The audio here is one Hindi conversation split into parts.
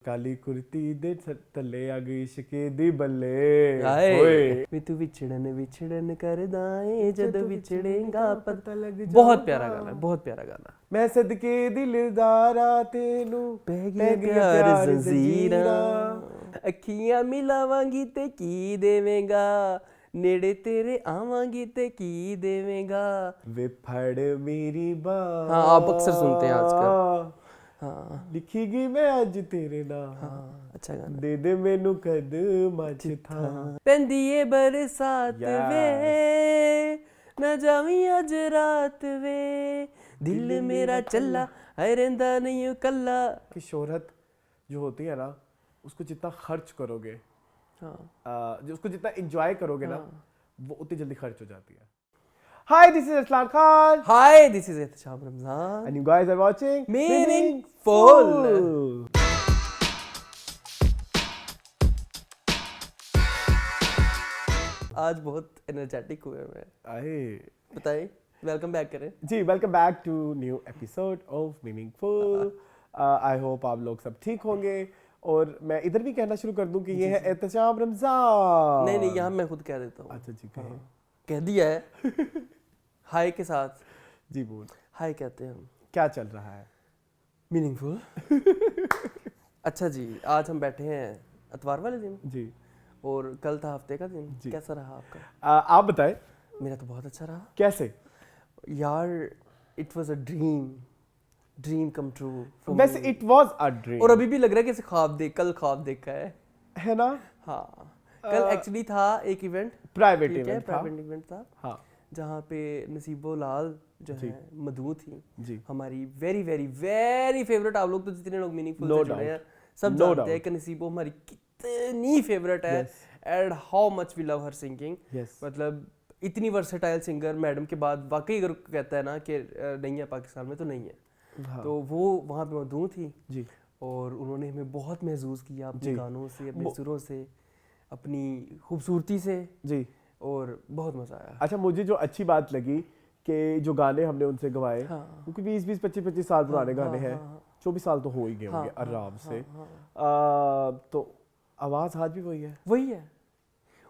ਕਾਲੀ ਕੁਰਤੀ ਦੇ ਥੱਲੇ ਆ ਗਈ ਇਸ਼ਕੇ ਦੀ ਬੱਲੇ ਓਏ ਵੀ ਤੂੰ ਵਿਛੜਨ ਕਰਦਾ ਏ ਜਦੋਂ ਵਿਛੜੇਗਾ ਪਤਾ ਲੱਗ ਜਾ। ਬਹੁਤ ਪਿਆਰਾ ਗਾਣਾ, ਬਹੁਤ ਪਿਆਰਾ ਗਾਣਾ। ਮੈਂ ਸਦਕੇ ਦਿਲਦਾਰਾ ਤੈਨੂੰ ਪੈ ਗਿਆ ਪਿਆਰ ਜ਼ੰਜੀਰਾਂ, ਅੱਖੀਆਂ ਮਿਲਾਵਾਂਗੀ ਤੇ ਕੀ ਦੇਵੇਂਗਾ, नेड़े तेरे आवांगी ते की देवेगा। वे फड़ मेरी बात। हाँ आप अक्सर सुनते हैं आजकल। हाँ लिखीगी मैं आज तेरे नाम। हाँ अच्छा गाना। दे दे मैनू कदम अज था। पेंदी ए बरसात वे ना जावी अज रात वे, दिल मेरा चला है रेंदा नहीं कल्ला। कि शोहरत जो होती है ना उसको जितना खर्च करोगे, जो उसको जितना एंजॉय करोगे ना वो उतनी जल्दी खर्च हो जाती है। Hi this is Arsalan Khan. Hi this is Ehtesham Ramzan and you guys are watching Meaningful. आज बहुत एनर्जेटिक हुए मैं। आए बताइए, वेलकम बैक करें जी। Welcome back to new episode of meaningful. I hope आप लोग सब ठीक होंगे। और मैं इधर भी कहना शुरू कर दूं कि ये है एहतशाम रमजान। नहीं यहाँ मैं खुद कह देता हूँ। अच्छा जी कहें। कह दिया है हाय के साथ। जी बोल। हाय कहते हैं हम। क्या चल रहा है? मीनिंगफुल। अच्छा जी, आज हम बैठे हैं इतवार वाले दिन जी, और कल था हफ्ते का दिन। कैसा रहा आपका? आप बताएं। मेरा तो बहुत अच्छा रहा। कैसे? यार it was a dream come true. वैसे इट वाज अ ड्रीम। और अभी भी लग रहा है कि कल ख्वाब देखा है ना। हाँ कल एक्चुअली था एक इवेंट, प्राइवेट इवेंट था। हाँ जहाँ पे नसीबो लाल जो है मधु थी जी, हमारी वेरी वेरी वेरी फेवरेट। आप लोग तो जितने लोग मीनिंगफुल से जुड़े हैं सब जानते हैं कि नसीबो हमारी कितनी फेवरेट है and how much we love her singing. मतलब इतनी वर्सेटाइल सिंगर मैडम के बाद वाकई अगर कहता है ना कि नहीं है पाकिस्तान में तो नहीं है। हाँ। तो वो वहाँ पे मधु थी जी, और उन्होंने हमें बहुत महसूस किया अपने गानों से, अपने सुरों से, अपनी खूबसूरती से जी, और बहुत मज़ा आया। अच्छा मुझे जो अच्छी बात लगी कि जो गाने हमने उनसे गवाए क्योंकि 20-20 25-25 साल पुराने गाने हैं, 24 साल तो हो ही गए होंगे आराम से। तो आवाज़ आज भी वही है।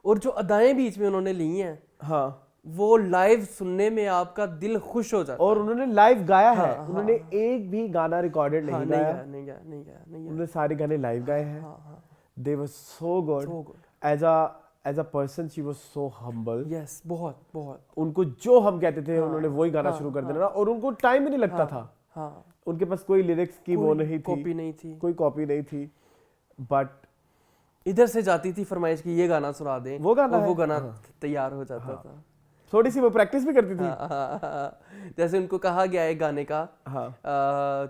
और जो अदाएं बीच में उन्होंने ली हैं हाँ वो लाइव सुनने में आपका दिल खुश हो जाता है। और उन्होंने लाइव गाया है। उन्होंने एक भी गाना रिकॉर्डेड नहीं गाया। उन्होंने सारे गाने लाइव गाए हैं। They were so good. As a person she was so humble. Yes बहुत। उनको जो हम कहते थे उन्होंने वही गाना शुरू कर देना और उनको टाइम ही नहीं लगता था। उनके पास कोई लिरिक्स की वो नहीं थी, कोई कॉपी नहीं थी। बट इधर से जाती थी फरमाइश की ये गाना सुना दें, वो गाना तैयार हो जाता था। थोड़ी सी वो प्रैक्टिस भी करती थी। जैसे उनको कहा गया है गाने का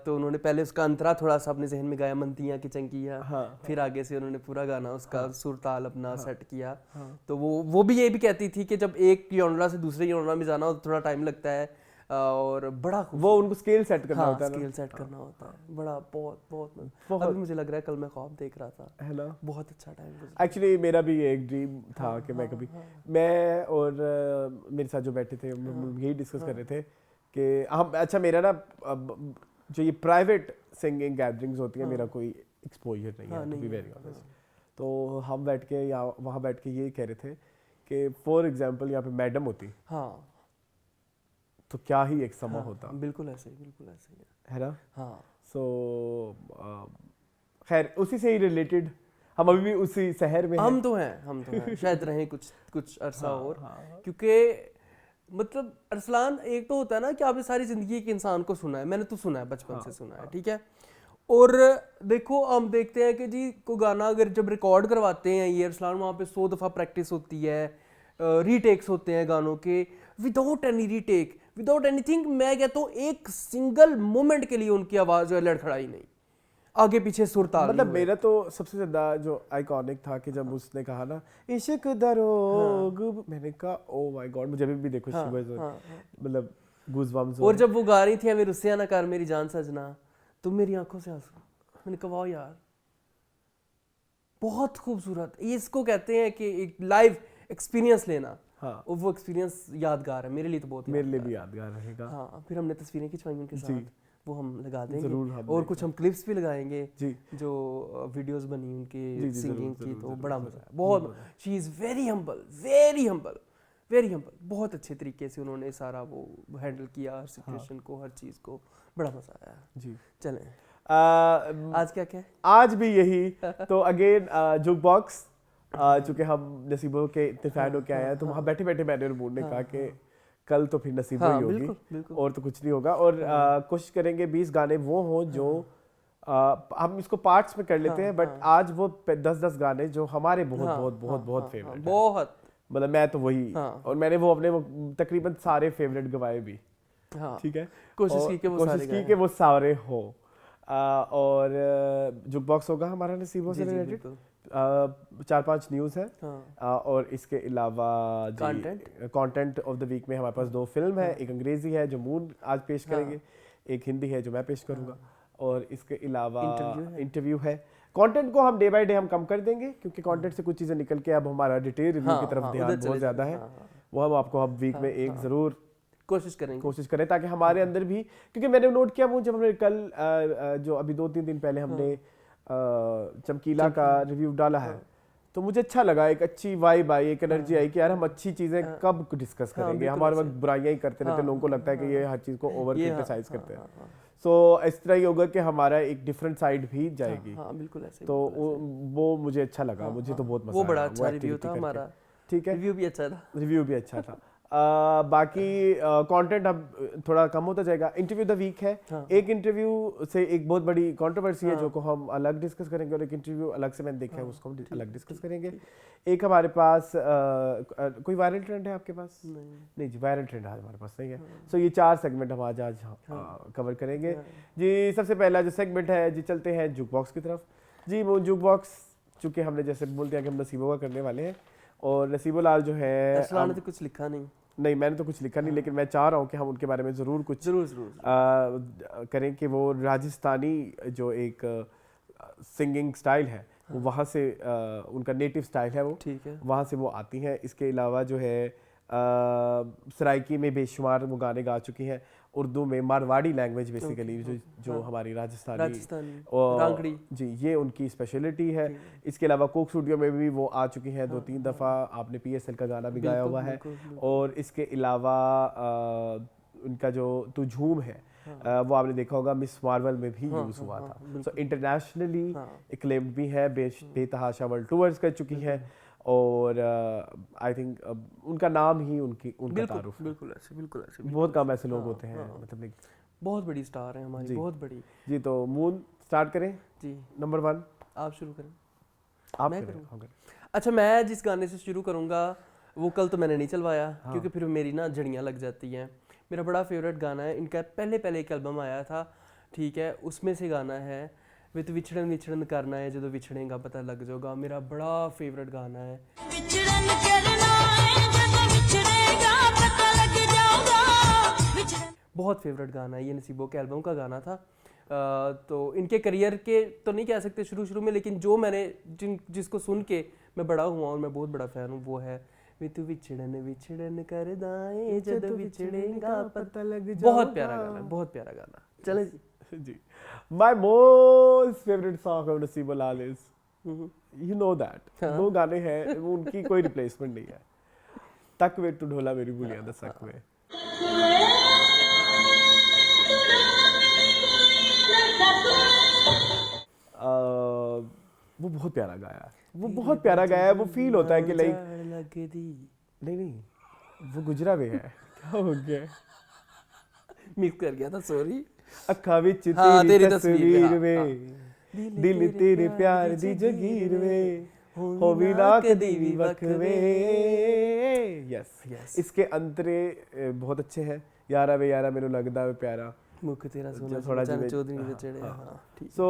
तो उन्होंने पहले उसका अंतरा थोड़ा सा अपने जहन में गाया, मंतियाँ की चंकियाँ। फिर आगे से उन्होंने पूरा गाना उसका सुर ताल अपना सेट किया। तो वो भी ये भी कहती थी कि जब एक जॉनरा से दूसरे जॉनरा में जाना हो तो थोड़ा टाइम लगता है और बड़ा वो उनको स्केल सेट करना होता है। स्केल सेट करना होता है बड़ा बहुत। अभी मुझे लग रहा है कल मैं ख्वाब देख रहा था, है ना। बहुत अच्छा टाइम। एक्चुअली मेरा भी एक ड्रीम था कि मैं कभी मैं और मेरे साथ जो बैठे थे हम यही डिस्कस कर रहे थे कि हम अच्छा मेरा ना जो ये प्राइवेट सिंगिंग गैदरिंग्स होती है मेरा कोई एक्सपोजर नहीं है टू बी वेरी ऑनेस्ट। तो हम बैठ के या वहाँ बैठ के ये कह रहे थे कि फॉर एग्जांपल यहाँ पे मैडम होती तो क्या ही एक समा होता। बिल्कुल ऐसे है ना। हाँ सो खैर उसी से ही रिलेटेड हम अभी भी उसी शहर में हम तो हैं शायद रहें कुछ अरसा और क्योंकि मतलब अरसलान एक तो होता है ना कि आपने सारी जिंदगी एक इंसान को सुना है। मैंने तो सुना है बचपन से सुना है, ठीक है। और देखो हम देखते हैं कि जी को गाना अगर जब रिकॉर्ड करवाते हैं ये अरसलान वहाँ पे 100 दफ़ा प्रैक्टिस होती है, रीटेक्स होते हैं गानों के without any retake without anything. मैं कहता हूँ एक सिंगल मोमेंट के लिए उनकी आवाज़ जो है लड़खड़ाई नहीं, आगे पीछे सुर ताल। मतलब मेरा तो सबसे ज़्यादा जो आइकॉनिक था कि जब उसने कहा ना इश्क दरोग, मैंने कहा ओ माय गॉड मुझे भी देखो मतलब गूज़बम्स। और जब वो गा रही थी हमें रुस्सिया ना कर मेरी जान सजना तो मेरी आंखों से आंसू, मैंने कहा वाह यार बहुत खूबसूरत। इसको कहते हैं कि एक लाइव एक्सपीरियंस लेना। और वो एक्सपीरियंस यादगार है मेरे लिए तो बहुत। मेरे लिए भी यादगार रहेगा। फिर हमने तस्वीरें खिंचवाई उनके साथ वो हम लगा देंगे जरूर हम और कुछ हम क्लिप्स भी लगाएंगे जी जो वीडियोस बनी उनकी जी, जरूर, सिंगिंग की, जरूर, तो जरूर, बड़ा जरूर, मजा है बहुत। She is very humble, very humble, very humble. बहुत अच्छे तरीके से उन्होंने सारा वो हैंडल किया हर सिचुएशन को, हर चीज़ को, बड़ा मजा आया जी। चलें आज आज क्या क्या है? आज भी यही तो अगेन जुक बॉक्स, चूंकि हम नसीबों के इतने फैन हो के आए हैं, तो वहाँ बैठे बैठे मैंने और मूड ने कहा कि कल तो फिर नसीबों ही होगी, बिल्कुल बिल्कुल। और तो कुछ नहीं होगा। और कोशिश करेंगे 20 गाने वो हों जो हम इसको पार्ट्स में कर लेते हैं, बट आज वो 10-10 गाने जो हमारे बहुत बहुत बहुत बहुत फेवरेट हैं। बहुत, मतलब मैं तो वही, और मैंने वो अपने तकरीबन सारे फेवरेट गवाए भी, ठीक है, कोशिश की कि वो सारे हो। और जुक बॉक्स होगा हमारा नसीबों से रिलेटेड, 4-5 न्यूज़ है, और इसके अलावा कंटेंट ऑफ द वीक में हमारे पास 2 फिल्म है, एक अंग्रेजी है जो मून आज पेश करेंगे, एक हिंदी है जो मैं पेश करूंगा, और इसके अलावा इंटरव्यू है। कंटेंट को हम डे बाय डे हम कम कर देंगे, क्योंकि कंटेंट से कुछ चीज़ें निकल के अब हमारा डिटेल रिव्यू की तरफ ध्यान बहुत ज़्यादा है, वो हम आपको अब वीक में एक ज़रूर कोशिश करें ताकि हमारे अंदर भी, क्योंकि मैंने नोट किया वो जब हमने कल जो अभी 2-3 दिन पहले हमने चमकीला का रिव्यू डाला है, तो मुझे अच्छा लगा, एक अच्छी वाइब आई, एक एनर्जी आई कि यार हम अच्छी चीज़ें कब डिस्कस करेंगे, हमारे वक्त बुराइयां ही करते रहते, लोगों को लगता है कि ये हर चीज़ को ओवर क्रिटिसाइज करते हैं। सो इस तरह ही होगा कि हमारा एक डिफरेंट साइड भी जाएगी, बिल्कुल ऐसे, तो वो मुझे अच्छा लगा, मुझे तो बहुत मजा आया, वो बड़ा अच्छा रिव्यू था हमारा, ठीक है, रिव्यू भी अच्छा था। बाकी कंटेंट अब थोड़ा कम होता जाएगा। इंटरव्यू द वीक है, एक इंटरव्यू से एक बहुत बड़ी कंट्रोवर्सी है जो को हम अलग डिस्कस करेंगे, और एक इंटरव्यू अलग से मैंने देखा है उसको हम अलग डिस्कस करेंगे। एक हमारे पास कोई वायरल ट्रेंड है आपके पास? नहीं जी, वायरल ट्रेंड आज हमारे पास नहीं है। सो ये 4 सेगमेंट हम आज कवर करेंगे जी। सबसे पहला जो सेगमेंट है जी, चलते हैं जुक बॉक्स की तरफ जी। वो जुक बॉक्स चूँकि हमने जैसे बोल दिया कि हम नसीबों का करने वाले हैं, और नसीबो लाल जो है, अरसलान ने तो कुछ लिखा नहीं, मैंने तो कुछ लिखा नहीं, लेकिन मैं चाह रहा हूँ कि हम उनके बारे में ज़रूर कुछ करें कि वो राजस्थानी जो एक सिंगिंग स्टाइल है, वो वहाँ से उनका नेटिव स्टाइल है, वो ठीक है, वहाँ से वो आती हैं। इसके अलावा जो है सराइकी में बेशुमार वो गाने गा चुकी हैं, उर्दू में, मारवाड़ी लैंग्वेज बेसिकली जो हमारी राजस्थानी और जी, ये उनकी स्पेशलिटी है। इसके अलावा कोक स्टूडियो में भी वो आ चुकी हैं 2-3 दफ़ा, आपने PSL का गाना भी गाया हुआ है, और इसके अलावा उनका जो तू झूम है, वो आपने देखा होगा मिस मार्वल में भी यूज़ हुआ था। सो इंटरनेशनली एक्लेम्ड भी है, बेतहाशा वर्ल्ड टूर्स कर चुकी है, और आई थिंक उनका नाम ही उनका तारुफ, बिल्कुल ऐसे बहुत कम ऐसे लोग होते हैं, मतलब बहुत बड़ी स्टार है हमारी, बहुत बड़ी जी। तो मून स्टार्ट करें जी, नंबर 1 आप शुरू करें, आप करें। अच्छा, मैं जिस गाने से शुरू करूंगा वो कल तो मैंने नहीं चलवाया, क्योंकि फिर मेरी ना जड़ियाँ लग जाती हैं। मेरा बड़ा फेवरेट गाना है इनका, पहले एक एल्बम आया था, ठीक है, उसमें से गाना है विच विछड़न करना है, जो विछड़ेगा पता लग जाएगा, मेरा बड़ा फेवरेट गाना है। विछड़न करना है, जो विछड़ेगा पता लग जाएगा, बहुत फेवरेट गाना है ये, नसीबों के एल्बम का गाना था। तो इनके करियर के तो नहीं कह सकते शुरू में, लेकिन जो मैंने जिसको सुन के मैं बड़ा हुआ और मैं बहुत बड़ा फ़ैन हूँ, वो है तू विछड़न कर दाए, जब विछड़ेगा पता लग जाएगा। बहुत प्यारा गाना, बहुत प्यारा गाना। चले जी। My most favorite song of नसीबो Lal is, you know that, वो गाने हैं, वो उनकी कोई रिप्लेसमेंट नहीं है। तक वे तू ढोला मेरी बुलियां दा सक वे, वो बहुत प्यारा गाया है, वो बहुत प्यारा गाया है। वो फील होता है कि लाइक नहीं वो गुजरा भी है, क्या हो गया, मिक्स कर गया था, सॉरी। अखा विच तेरी तस्वीर वे, दिल तेरे प्यार दी जगीर वे, होवी ना कदी भी वखवे। यस, इसके अंतरे बहुत अच्छे हैं। यारा वे यारा मेनू लगदा वे प्यारा, मुख तेरा सोना थोड़ा चौधरी विचड़े। सो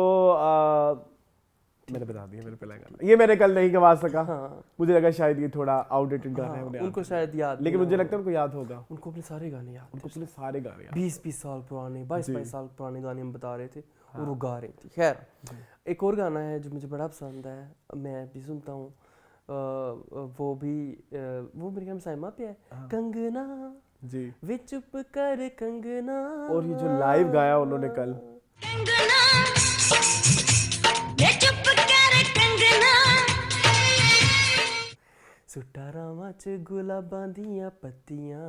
मैंने बता दिया, मेरे पहला गाना ये मैंने कल नहीं गवा सका। मुझे लगा शायद ये थोड़ा आउटडेटेड गाना है, उनको शायद याद, लेकिन मुझे लगता है उनको याद होगा, उनको अपने सारे गाने याद, उनको अपने सारे गाने याद, 20-20 साल पुराने, 22-22 साल पुराने गाने हम बता रहे थे और वो गा रही थी। खैर, एक और गाना है जो मुझे बड़ा पसंद है, मैं भी सुनता हूँ, वो मेरे ख्याल में साइमा पे है, कंगना जी। वे चुप कर कंगना, और ये जो लाइव गाया उन्होंने कल, कंगना वे चुप कर कंगना, सुट्टा रावां च गुलाबां दियां पत्तियां,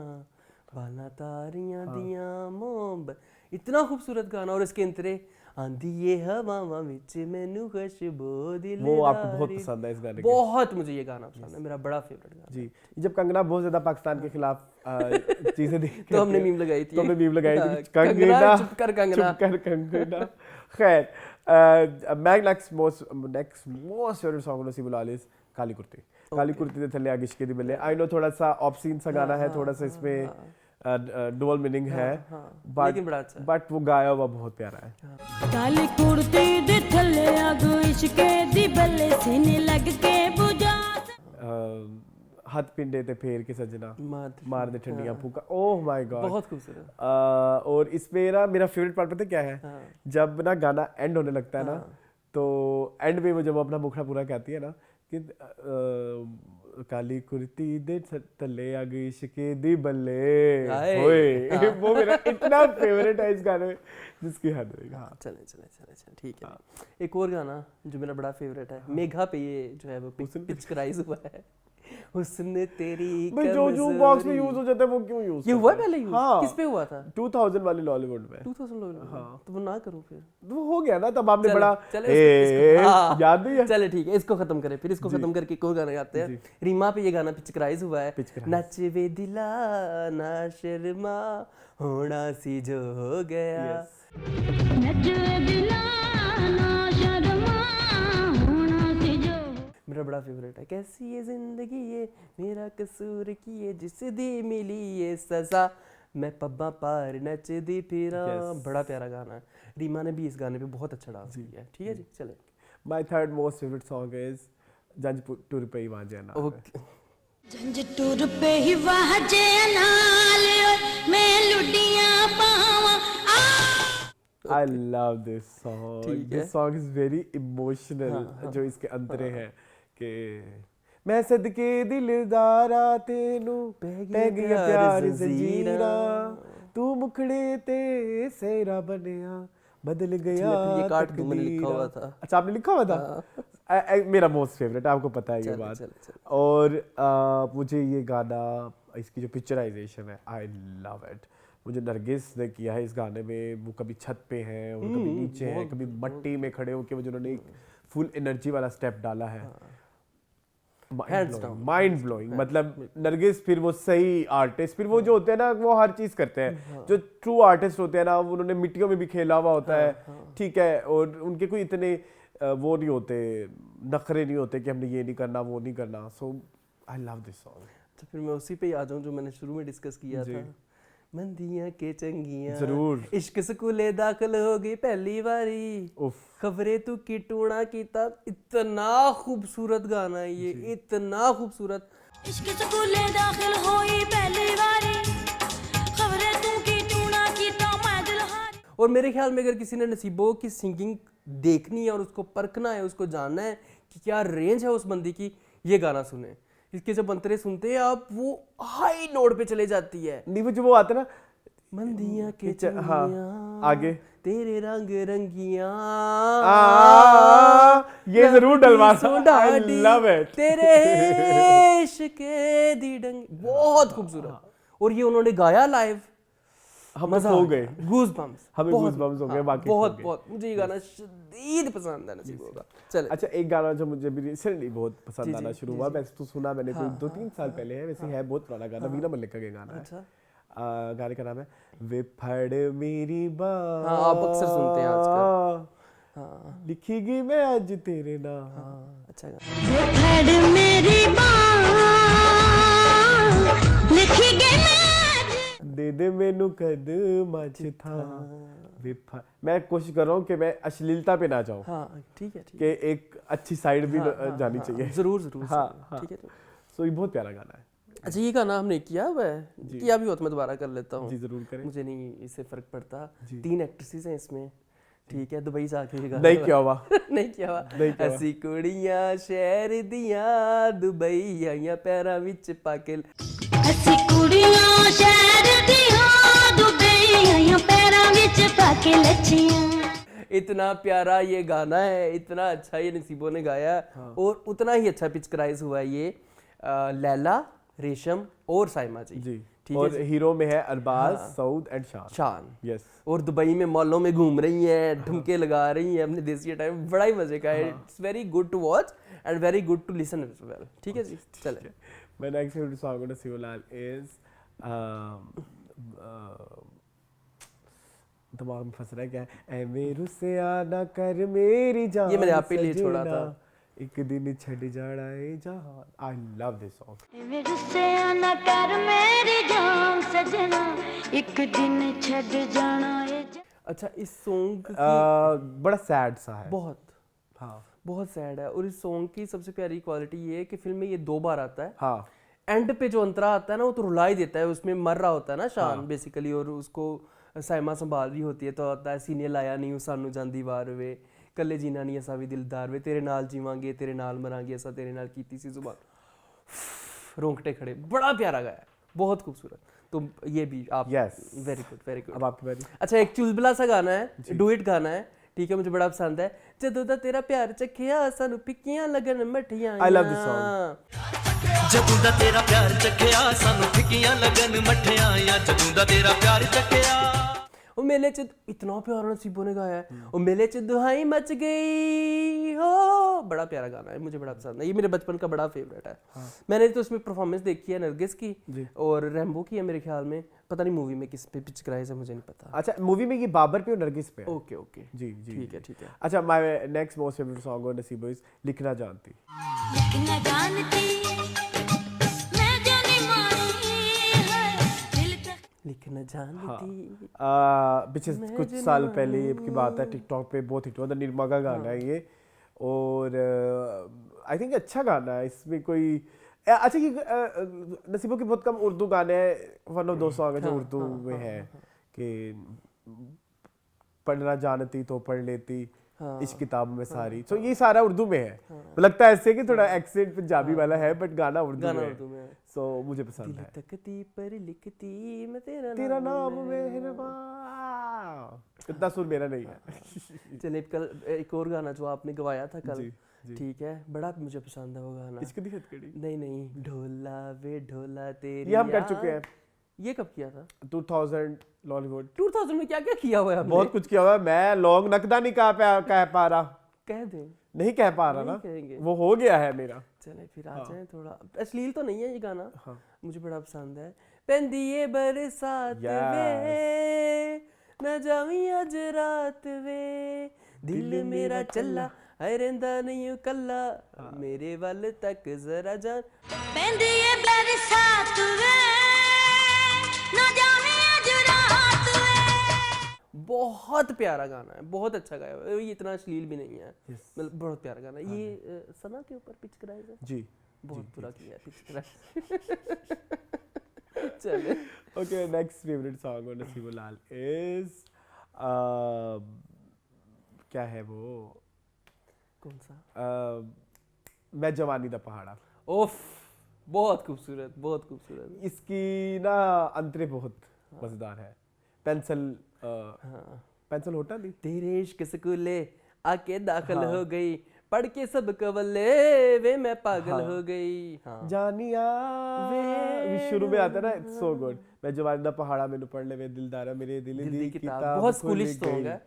बाला तारियां दियां मोम, इतना खूबसूरत गाना। और इसके अंतरे आंधी ये हवावां विच मैनू खुशबू दिलदारी, वो आपको बहुत पसंद है इस गाने के? बहुत मुझे ये गाना पसंद है, मेरा बड़ा फेवरेट गाना। जी। जब कंगना बहुत ज्यादा पाकिस्तान के खिलाफ चीजें तो हमने मीम लगाई थी, तो हमने मीम लगाई थी, कंगना चुप कर कंगना, चुप कर कंगना। खैर मैं नेक्स्ट मोस्ट फेवरेट सॉन्ग नसीब उल आलिस काली कुर्ती। काली कुर्ती दे थल्ले आग इश्क दी बल्ले। आई नो थोड़ा सा ऑब्सीन सा गाना है, थोड़ा सा इसमें डुअल मीनिंग है, लेकिन बड़ा अच्छा है। बट वो गाया हुआ बहुत प्यारा है। काली कुर्ती दे थल्ले अग इश्क दी बल्ले, सीने लग के बुझा हथ पिंडे ते फेर के सजना, मार दे ठंडियां फूका। ओह माय गॉड, बहुत खूबसूरत। और इसमें ना मेरा फेवरेट पार्ट पता है क्या है? जब ना गाना एंड होने लगता है ना, तो एंड में वो जब वो अपना मुखड़ा पूरा कहती है ना कि काली कुर्ती दे थल्ले अग इश्क दी बल्ले, ओए वो मेरा इतना फेवरेट है इस गाने में जिसकी हद नहीं। हाँ चले ठीक है। एक और गाना जो मेरा बड़ा फेवरेट है, मेघा पे ये जो है वो पिचराइज हुआ है, हुस्न तेरी भाई जो बॉक्स में यूज हो जाता है वो क्यों यूज ये हुआ पहले यूज? हाँ। किस पे हुआ था? 2000 वाले लॉलीवुड में। 2000 लोग, हाँ तो वो ना करो फिर, वो हो गया ना तब आपने बड़ा हाँ, याद नहीं है? चले ठीक है, इसको खत्म करें, फिर इसको खत्म करके एक और गाना गाते हैं। रीमा पे ये गाना पिचराइज हुआ है, नच वे दिला ना शर्मा होना सी जो हो गया, नच दिला ना शर्मा होना सी जो। मेरा बड़ा फेवरेट है। कैसी ये जिंदगी ये मेरा कसूर की ये जिस दी मिली ये सजा, मैं पब्बा पार नचदी फिरा। बड़ा प्यारा गाना है, रीमा ने भी इस गाने पे बहुत अच्छा डांस किया है। ठीक है जी, चले। My third most favourite song is जंज टूर पे ही वहां जाना। ओके, जंज टूर पे ही वह जे नाल मैं लुडियां पावा। I love this song, this song is very emotional. जो इसके अंतरे हैं कि मैं सदके दिलदारा तेनू पै गया प्यार जंजीरा, तू मुखड़े ते सेरा बनया बदल गया ये कार्ड तो मैंने लिखा हुआ था। अच्छा आपने लिखा हुआ था? मेरा मोस्ट फेवरेट है, आपको पता है ये बात। चल। और मुझे ये गाना, इसकी जो पिक्चराइजेशन है, आई लव इट। मुझे नरगिस ने किया है इस गाने में, वो कभी छत पे हैं और कभी नीचे हैं, कभी मट्टी में खड़े होकर वो जिन्होंने एक फुल एनर्जी वाला स्टेप डाला है, माइंड ब्लोइंग। मतलब नरगिस फिर वो सही आर्टिस्ट, फिर वो जो होते हैं ना वो हर चीज करते हैं। जो ट्रू आर्टिस्ट होते हैं ना, उन्होंने मिट्टियों में भी खेला हुआ होता है, ठीक है, और उनके कोई इतने वो नहीं होते, नखरे नहीं होते कि हमने ये नहीं करना वो नहीं करना। सो आई लव दिस सॉन्ग। तो फिर मैं उसी पे ही आ जाऊं जो मैंने शुरू में डिस्कस किया था, मंदियां के चंगियां जरूर, इश्क स्कूले दाखिल हो गई पहली बारी, खबरें तू की टूणा कीता। इतना खूबसूरत गाना है ये, इतना खूबसूरत। इश्क स्कूले दाखिल होई पहली बारी, खबरें तू की टूणा कीता मैं दिल हारी। और मेरे ख्याल में अगर किसी ने नसीबो की सिंगिंग देखनी है और उसको परखना है, उसको जानना है कि क्या रेंज है उस बंदी की, ये गाना सुने। इसके जब अंतरे सुनते हैं आप, वो हाई नोट पे चले जाती है। नहीं वो जो वो आता है ना, मंदियां के चंगियां, हाँ, आगे तेरे रंग रंगियां, ये जरूर डलवाना। I love it. तेरे इश्क दी डंग, बहुत खूबसूरत। और ये उन्होंने गाया लाइव, हम हो गए, गूज बम्स, हमें गूज बम्स हो गए। बाकी बहुत मुझे ये गाना शदीद पसंद है नसीब होगा। चल अच्छा, एक गाना जो मुझे भी रिसेंटली बहुत पसंद आना शुरू हुआ, वैसे तो सुना मैंने कोई 2-3 साल पहले है, वैसे है बहुत पुराना गाना, वीना मलिक का गाना है। अच्छा, गाने का नाम है वे फड़ मेरी बात। हाँ, आप अक्सर सुनते हैं आजकल। हाँ, लिखीगी मैं आज तेरे नाम। हाँ, अच्छा गाना। वे फड़ मेरी बात लिखीगी मैं दे दे मैनू कदमां च था। मैं कोशिश कर रहा हूँ कि मैं अश्लीलता पे ना जाऊँ। हाँ, ठीक है, कि एक अच्छी साइड भी जानी चाहिए। जरूर। हाँ, ठीक है। सो ये बहुत प्यारा गाना है। अच्छा, ये गाना हमने किया हुआ है, किया भी हो तो मैं दोबारा कर लेता हूँ। जी जरूर करें। मुझे नहीं इससे फर्क पड़ता। 3 एक्ट्रेसेस हैं इसमें, ठीक है, दुबई से आके ये गाना नहीं किया हुआ। नहीं किया हुआ। ऐसी कुड़ियां शहर दियां दुबई आइयां पैरां विच पाके, ऐसी कुड़ियां शहर के लच्छियां। इतना प्यारा ये गाना है, इतना अच्छा ये नसीबो ने गाया है और उतना ही अच्छा पिक्चराइज हुआ है ये लैला, रेशम और साइमा जी। जी ठीक और है हीरो में है अरबाज, सऊद एंड शान। शान। यस और दुबई में मॉलों में घूम रही हैं, ठुमके लगा रही हैं अपने देसी टाइम, बड़ा ही मजे का है। It's very good to watch and very good to listen as well. ठीक है जी, चले। My next favorite song on Nasibolal is दिमाग में फंस रहा है क्या है, ऐ मेरू से आना कर मेरी जान, ये मैंने आप पे लिए छोड़ा सजना, था। एक दिन छड़ जाना है जहां। I love this song. मेरे से आना कर मेरी जान सजना, एक दिन छड़ जाना है अच्छा, इस सॉन्ग की बड़ा सैड सा है। बहुत हाँ बहुत सैड है। और इस सॉन्ग की सबसे प्यारी क्वालिटी ये है कि फिल्म में ये 2 बार आता है। हाँ एंड पे जो अंतरा आता है ना, वो तो रुला ही देता है। उसमें मर रहा होता है ना शान बेसिकली, और उसको साइमा संभाल रही होती है, तो आता है सीने लाया नहीं सानू जांदी वार वे, कल्ले जीना नहीं असा भी दिलदार वे, तेरे नाल जीवांगे तेरे नाल मरांगे, असा तेरे नाल कीती सी जुबान। रोंगटे खड़े, बड़ा प्यारा गाया, बहुत खूबसूरत। तो ये भी आप वेरी गुड वेरी गुड। अब आपकी बारी। अच्छा, एक चुलबुला सा गाना है, डुएट गाना है, ठीक है, मुझे बड़ा पसंद है। जदों दा तेरा प्यार चखिया सानू फिक्कियां लगन मठियां। I love this song. ਜਦੋਂ ਦਾ ਤੇਰਾ ਪਿਆਰ ਚੱਖਿਆ ਸਾਨੂੰ ਫਿੱਕੀਆਂ ਲੱਗਣ ਮੱਠਿਆਂ ਆ, ਜਦੋਂ ਦਾ ਤੇਰਾ ਪਿਆਰ ਚੱਖਿਆ। वो मेले च इतना प्यारा नसीबों ने गाया है। वो मेले च दुहाई मच गई हो, बड़ा प्यारा गाना है, मुझे बड़ा पसंद है। ये मेरे बचपन का बड़ा फेवरेट है। मैंने तो उसमें परफॉर्मेंस देखी है नरगिस की और रैम्बो की है मेरे ख्याल में, पता नहीं मूवी में किस पे पिक्चराइज है मुझे नहीं पता। अच्छा, मूवी में ये बाबर पे और नरगिस पे है। ओके ओके जी जी ठीक है ठीक है। अच्छा, my next most favourite song on Naseebo is लिखना जानती। लिखना जानती मैं जानी मानी है दिल तक। लिखना जानती पिछले कुछ साल पहले की बात है, टिकटॉक पे बहुत हिट हुआ था, निर्मा का गाना है ये। और आई थिंक अच्छा गाना है, इसमें कोई अच्छा कि नसीबों के बहुत कम उर्दू गाने हैं, 1 of 2 सॉन्ग है जो उर्दू में है कि पढ़ना जानती तो पढ़ लेती इस किताब में सारी। तो ये सारा उर्दू में है। लगता है ऐसे कि थोड़ा एक्सेंट पंजाबी वाला है, बट गाना उर्दू में है। सो मुझे पसंद है। तकती पर लिखती मैं तेरा नाम मेहरबान, इतना सुर मेरा नहीं है। चलिए, कल एक और गाना जो आपने गवाया था कल, ठीक है, बड़ा मुझे पसंद है वो गाना। इसको दी हथकड़ी? नहीं, ढोला वे ढोला तेरी। ये हम कर चुके हैं। ये कब किया था? 2000 लॉलीवुड। 2000 में क्या क्या किया हुआ है हमने? बहुत कुछ किया हुआ है। मैं लॉन्ग नकदा नहीं कह पा रहा। कह दे। नहीं कह पा रहा ना, कहेंगे। वो हो गया है मेरा। चले फिर आ जाए। थोड़ा अश्लील तो नहीं है ये गाना, मुझे बड़ा पसंद है। पेंदी ये बरसात वे न जावी अज रात वे, दिल मेरा चला है रेंदा नहीं कल्ला, मेरे वाल तक जरा जान। पेंदी ये बरसात वे ना जावी अज रात वे। बहुत प्यारा गाना है, बहुत अच्छा गाया है, ये इतना अश्लील भी नहीं है, मतलब बहुत प्यारा गाना है। ये सना के ऊपर पिक्चराइज है जी, बहुत बुरा किया है पिक्चराइज। चले okay, next favourite song on Naseebo Lal is क्या है वो? कौन सा? मैं जवानी दा पहाड़ा। ओफ, बहुत खूबसूरत, बहुत खूबसूरत। इसकी ना अंतरे बहुत मजेदार है। पेंसिल पेंसिल होता नहीं। तेरे इश्क स्कूले आके दाखिल हो गई, पढ़ के सब कवले वे मैं पागल हो गई। जानिया वे शुरू में आता है ना, इट्स सो गुड। मैं जवानी दा पहाड़ा मैनू पढ़ ले वे दिलदारा मेरे दिल दी किताब। बहुत स्कूलिश सॉन्ग है।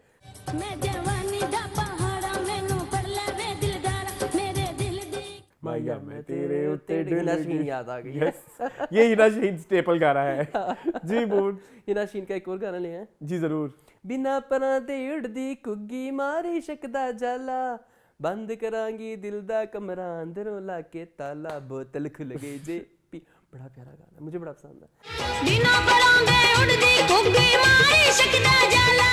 मैं जवानी दा पहाड़ा मैनू पढ़ ले वे दिलदारा मेरे दिल दी माया मैं तेरे उत्ते हिना शीन याद आ गई। ये हिना शीन स्टेपल गाना है। जी मूड। हिना शीन का एक और गाना लिया है जी जरूर। बिना परां ते उड़दी कुग्गी मारी शकदा जाला, बंद करांगी दिल दा कमरा अंदरों लाके ताला, बोतल खुल गई जे पी। बड़ा प्यारा गाना, मुझे बड़ा पसंद है। बिना परां ते उड़दी कुग्गी मारी शकदा जाला।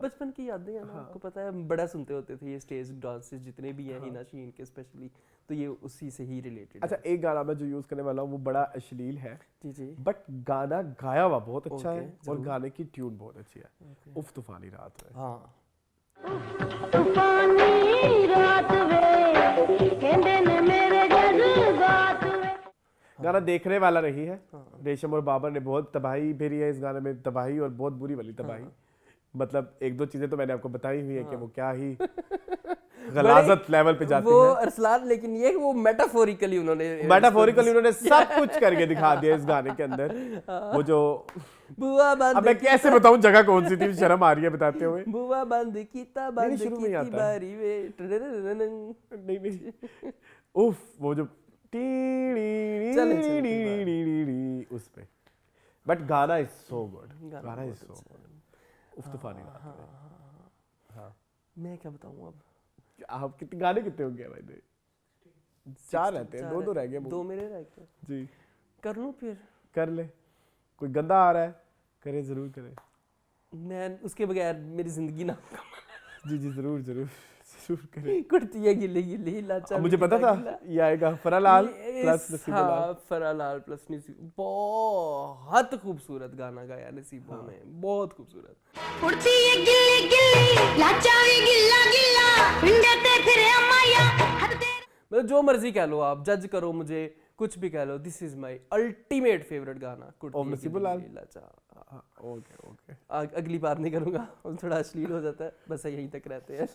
बचपन की यादें हैं ना, आपको पता है, बड़ा सुनते होते थे ये स्टेज डांसेस जितने भी हैं हिना शीन के स्पेशली, तो ये उसी से ही रिलेटेड। अच्छा, एक गाना मैं जो यूज करने वाला हूँ वो बड़ा अश्लील है जी जी, बट गाना गाया हुआ बहुत अच्छा है और गाने की ट्यून बहुत अच्छी है। उफ तूफानी रात में। हाँ, तूफानी रात वे कहंदे ने मेरे जज्बात वे। गाना देखने वाला रही है। रेशम और बाबर ने बहुत तबाही भेरी है इस गाने में, तबाही और बहुत बुरी वाली तबाही। मतलब एक दो चीजें तो मैंने आपको बताई हुई है कि वो क्या ही गलाजत लेवल पे जाती वो है। अरसलान, लेकिन ये वो मेटाफोरिकली उन्होंने सब कुछ करके दिखा दिया इस गाने के अंदर। वो जो बुआ अब बंद मैं कैसे बताऊं जगह कौन सी थी, शर्म आ रही है बताते हुए। बुआ बंद कीता बंद शुरू में ही कीती आता है। बारी वे नहीं उफ, वो जो उस पे, बट गाना इज सो गुड, गाना इज सो गुड, उफ तूफानी गाना है। हाँ, मैं क्या बताऊं अब। आप कितने गाने कितने हो गए भाई? 4 रहते हैं, 2 रह गए। 2 मेरे रह गए जी, कर लूं फिर? कर ले। कोई गंदा आ रहा है, करे जरूर करे। मैं उसके बगैर मेरी जिंदगी ना जी जी जरूर जरूर जरूर करे। कुर्ती है गिल्ली गिल्ली लाचा। अब मुझे पता था ये आएगा। फरालाल प्लस नसीबुल्लाह। हाँ, फरालाल प्लस नसीब। बहुत खूबसूरत गाना गाया नसीबों ने, बहुत खूबसूरत। उड़ती है गिल्ली गिल्ली लाचा भी गिल्ला गिल्ला पिंडे ते फिरे माया हद तेरे। मतलब जो मर्जी कह लो आप, जज करो मुझे, कुछ भी कह लो, this is my ultimate favourite गाना कुर्ती ओम नसीबुल्लाह। लाचा। ओके ओके, अगली बार नहीं करूंगा, थोड़ा अश्लील हो जाता है, बस यहीं तक रहते हैं।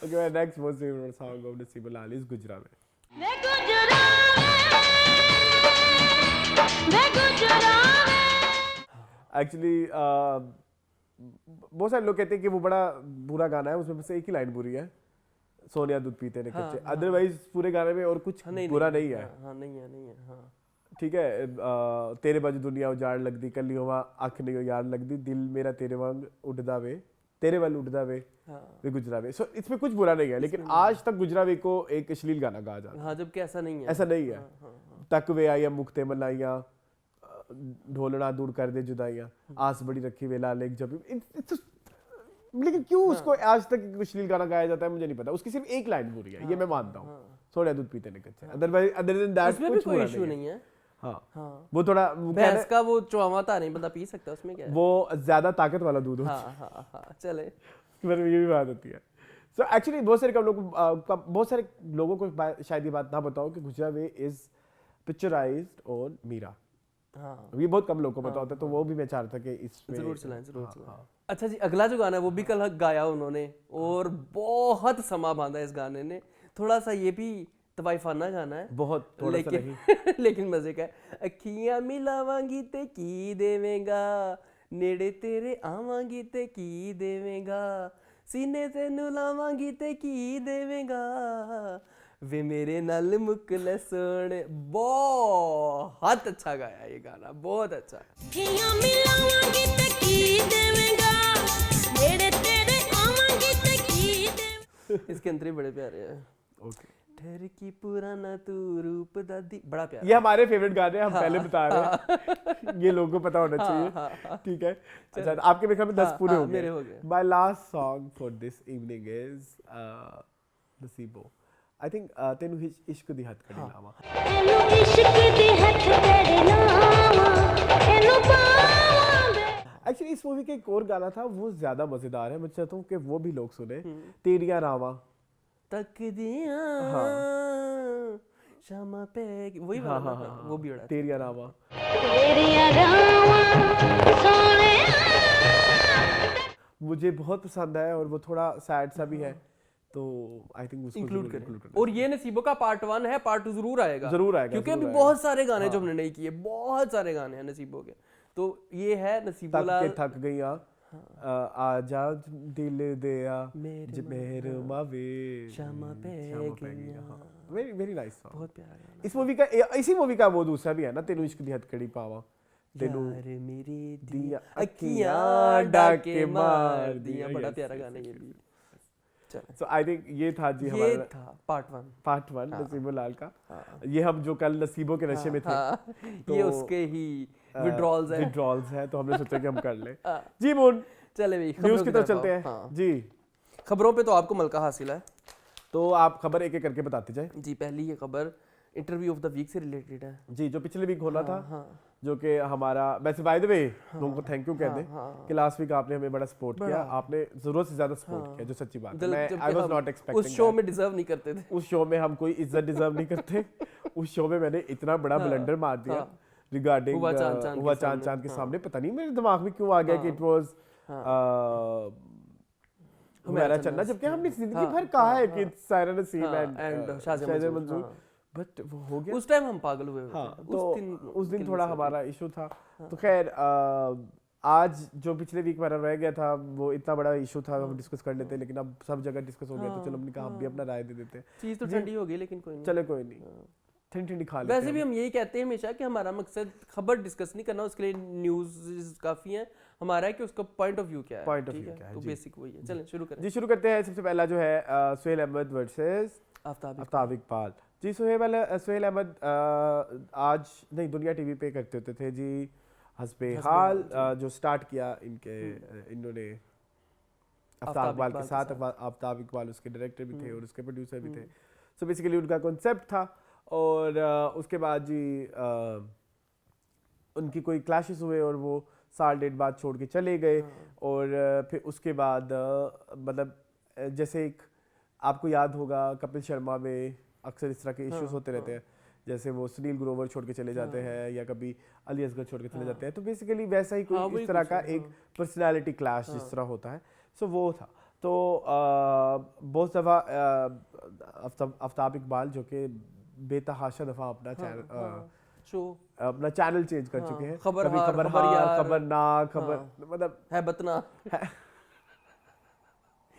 Okay, my next most favourite song of Nasibullah is गुजरा में। वे गुजरा वे गुजरा। एक्चुअली बहुत सारे लोग कहते हैं कि वो बड़ा बुरा गाना है, उसमें से एक ही लाइन बुरी है, सोनिया दूध पीते ने कच्चे। अदरवाइज पूरे गाने में और कुछ बुरा नहीं है। हाँ, नहीं है, हाँ। ठीक है, तेरे बाजू दुनिया उजाड़ लगदी, कली होवा अख नहीं यार लगदी, दिल मेरा तेरे वांग उड़दा वे, तेरे वाल उड़दा वे, वे गुजरा वे। सो इसमें कुछ बुरा नहीं है, लेकिन आज तक गुजरा वे को एक अश्लील गाना कहा जाता है। हाँ, जबकि ऐसा नहीं है। ऐसा नहीं है। तक वे आया मुक्ते मलाइया, ढोलना दूर कर दे जुदाइयां, आस बड़ी रखी वे लाल एक जब। लेकिन क्यों उसको आज तक एक अश्लील गाना गाया जाता है मुझे नहीं पता। उसकी सिर्फ एक लाइन बुरी है, ये मैं मानता हूँ, सोनिया दूध पीते ने कच्चे। अदरवाइज अदर देन दैट उसमें भी कोई इशू नहीं है। हाँ, वो थोड़ा भैंस का वो चुआवा था नहीं बंदा पी सकता, उसमें क्या है? वो ज्यादा ताकत वाला दूध होता है। हाँ, चले। पर ये भी बात होती है। सो एक्चुअली बहुत सारे लोगों को शायद ये बात ना बताओ कि गुजरा way is picturised on Meera. हाँ, ये बहुत कम लोगों को पता होता है, तो वो भी मैं चाह रहा था कि इसमें जरूर चलाएं। अच्छा जी, अगला जो गाना है वो भी कल गाया उन्होंने, और बहुत समा बांधा इस गाने ने। थोड़ा सा ये भी तवाइफाना गाना है, बहुत थोड़ा सा नहीं। लेकिन मजे का है। अखियां मिलावांगी ते की देवेगा, नेड़े तेरे आवांगी ते की देवेगा, सीने तेनू लावांगी ते की देवेगा, वे मेरे नाल मुकले सोने। बहुत अच्छा गाया ये गाना, बहुत अच्छा। अखियां मिलावांगी ते की देवेगा, नेड़े तेरे आवांगी ते की देवेगा। इसके अंतर ही बड़े प्यारे हैं। ओके, ठहर की पुराना तू रूप दादी, बड़ा प्यारा। ये हमारे फेवरेट गाने हैं, हम पहले बता रहे हैं। ये लोगों को पता होना चाहिए। ठीक है, अच्छा आपके मेरे ख्याल में 10 पूरे हो गए। मेरे हो गए। My last song for this evening is Naseebo. I think तेनू इश्क दी हद कड़ी लावा। एनु इश्क दी हथ तेरे नावा, एनु पावां। एक्चुअली इस मूवी का एक और गाना था, वो ज्यादा मजेदार है, मैं चाहता हूँ कि वो भी लोग सुने। तेरिया रावा तक दिया शमा पे, वही वाला ना? वो भी बड़ा अच्छा। तेरिया रावा। तेरिया रावा सोने। मुझे बहुत पसंद है और वो थोड़ा सैड सा भी है, तो आई थिंक उसको इंक्लूड जरूर करें। include और ये नसीबों का पार्ट 1 है, पार्ट 2 जरूर आएगा। क्योंकि अभी बहुत सारे गाने जो हमने नहीं किए, बहुत सारे गाने हैं नसीबों के। तो ये है नसीबुल्लाह। थक गईया, आजा दिल दिया मेहर मावे शमा पे गईया। वेरी वेरी नाइस सॉन्ग, बहुत प्यारा गाना। इस मूवी का इसी मूवी का वो दूसरा भी है ना, तेनू इश्क दी हथकड़ी पावा, तेनू यार मेरी दिया अखियां डाके मार दिया। बड़ा प्यारा गाना ये भी। सो आई थिंक ये था जी ये हमारा था पार्ट 1 नसीबुल्लाह का। ये हम जो कल नसीबों के नशे में थे, ये उसके ही विड्रॉल्स हैं, तो हमने सोचा कि हम कर ले। जी मून, चले भाई न्यूज़ की तरफ चलते हैं। जी, खबरों पे तो आपको मलका हासिल है, तो आप खबर एक एक करके बताते जाए। जी, पहली ये खबर इंटरव्यू ऑफ द वीक से रिलेटेड है। जी, जो पिछले वीक होना था, जो कि हमारा, वैसे बाय द वे लोगों को थैंक यू कह दें कि लास्ट वीक आपने हमें बड़ा सपोर्ट किया, आपने जरूरत से ज्यादा सपोर्ट किया, जो सच्ची बात है। मैं आई वाज नॉट एक्सपेक्टिंग, उस शो में डिजर्व नहीं करते थे। उस शो में हम कोई इज्जत डिजर्व नहीं करते। उस शो में मैंने इतना बड़ा ब्लंडर मार दिया रिगार्डिंग हुआ चांद हुआ के चांद सामने, के हाँ। सामने, पता नहीं मेरे दिमाग में क्यों आ गया कि इट वाज हुमायूं चन्ना, जबकि हमने जिंदगी भर कहा है कि सायरा नसीम एंड शाहजहां मंजूर, हाँ। बट वो हो गया। उस टाइम हम पागल हुए हाँ, थे। तो उस दिन थोड़ा हमारा इशू था। तो खैर आज जो पिछले वीक हमारा रह गया था वो इतना बड़ा इशू था, हम डिस्कस कर लेते, लेकिन अब सब जगह डिस्कस हो गया तो चलो हमने कहा हम भी अपना राय दे देते हैं। चीज़ तो जी। ठंडी हो गई, लेकिन कोई नहीं। चले कोई नहीं, ठंडी ठंडी खा लेते वैसे हैं भी हम। हम यही कहते हैं हमेशा कि हमारा मकसद खबर डिस्कस नहीं करना, उसके लिए न्यूज़ काफ़ी है, हमारा है कि उसका पॉइंट ऑफ व्यू क्या है। Point of ठीक view है? क्या है, तो जी। बेसिक वही है। चलें शुरू करें। जी शुरू करते हैं। सबसे पहला जो है सुहेल अहमद वर्सेस आफ्ताब इकबाल। जी सुहेल अहमद आज नहीं दुनिया टीवी पे करते होते थे जी हस्बे हाल, जो स्टार्ट किया इन्होंने आफ्ताब इकबाल के साथ। आफ्ताब इकबाल उसके डायरेक्टर भी थे और उसके प्रोड्यूसर भी थे। सो बेसिकली उनका कॉन्सेप्ट था और उसके बाद जी उनकी कोई क्लैशेस हुए और वो साल डेढ़ बाद छोड़ के चले गए। और फिर उसके बाद मतलब जैसे एक आपको याद होगा कपिल शर्मा में अक्सर इस तरह के इश्यूज होते रहते हैं, जैसे वो सुनील ग्रोवर छोड़ के चले जाते हैं या कभी अली असगर छोड़ के चले जाते हैं। तो बेसिकली वैसा ही कोई इस तरह का एक पर्सनालिटी क्लैश जिस तरह होता है, सो वो था। तो बहुत दफ़ा आफ्ताब इकबाल जो कि बेतहाशा दफ़ा अपना चैनल चेंज कर चुके हैं, कभी खबरहार, खबरनाक, मतलब है बतना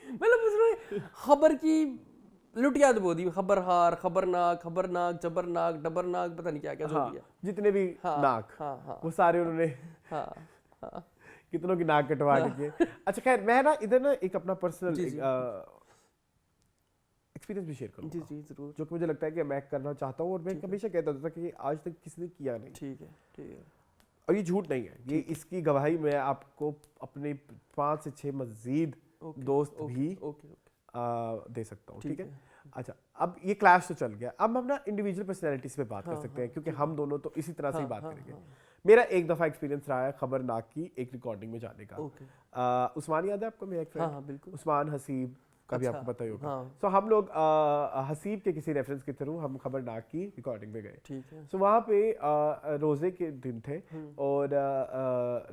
मतलब उसमें खबर की लुटियात बोल दी, खबरहार, खबरनाक, जबरनाक, डबरनाक, पता नहीं क्या क्या जो भी है, जितने भी नाक वो सारे उन्होंने कितनों की नाक कटवा के। अच्छा खैर मैं ना इधर ना एक अपना पर्सनल एक्सपीरियंस भी शेयर करूंगा। जी जरूर। जो कि मुझे लगता है कि मैं करना चाहता हूँ और मैं हमेशा कहता था कि आज तक किसी ने किया नहीं। ठीक है। और ये झूठ नहीं है, ये इसकी गवाही मैं आपको अपने 5 से 6 मजीद दोस्त भी दे सकता हूँ। ठीक है। अच्छा अब ये क्लैश तो चल गया, अब हम ना इंडिविजुअल पर्सनैलिटीज पे बात कर सकते हैं क्योंकि हम दोनों तो इसी तरह से ही बात करेंगे। मेरा एक दफ़ा एक्सपीरियंस रहा है खबरनाक की एक रिकॉर्डिंग में जाने का। उस्मान याद है आपको, मेरा एक फ्रेंड उस्मान हसीब का भी आपको पता ही होगा। सो हम लोग हसीब के किसी रेफरेंस के थ्रू हम खबरनाक की रिकॉर्डिंग में गए। ठीक है। सो वहाँ पे रोज़े के दिन थे और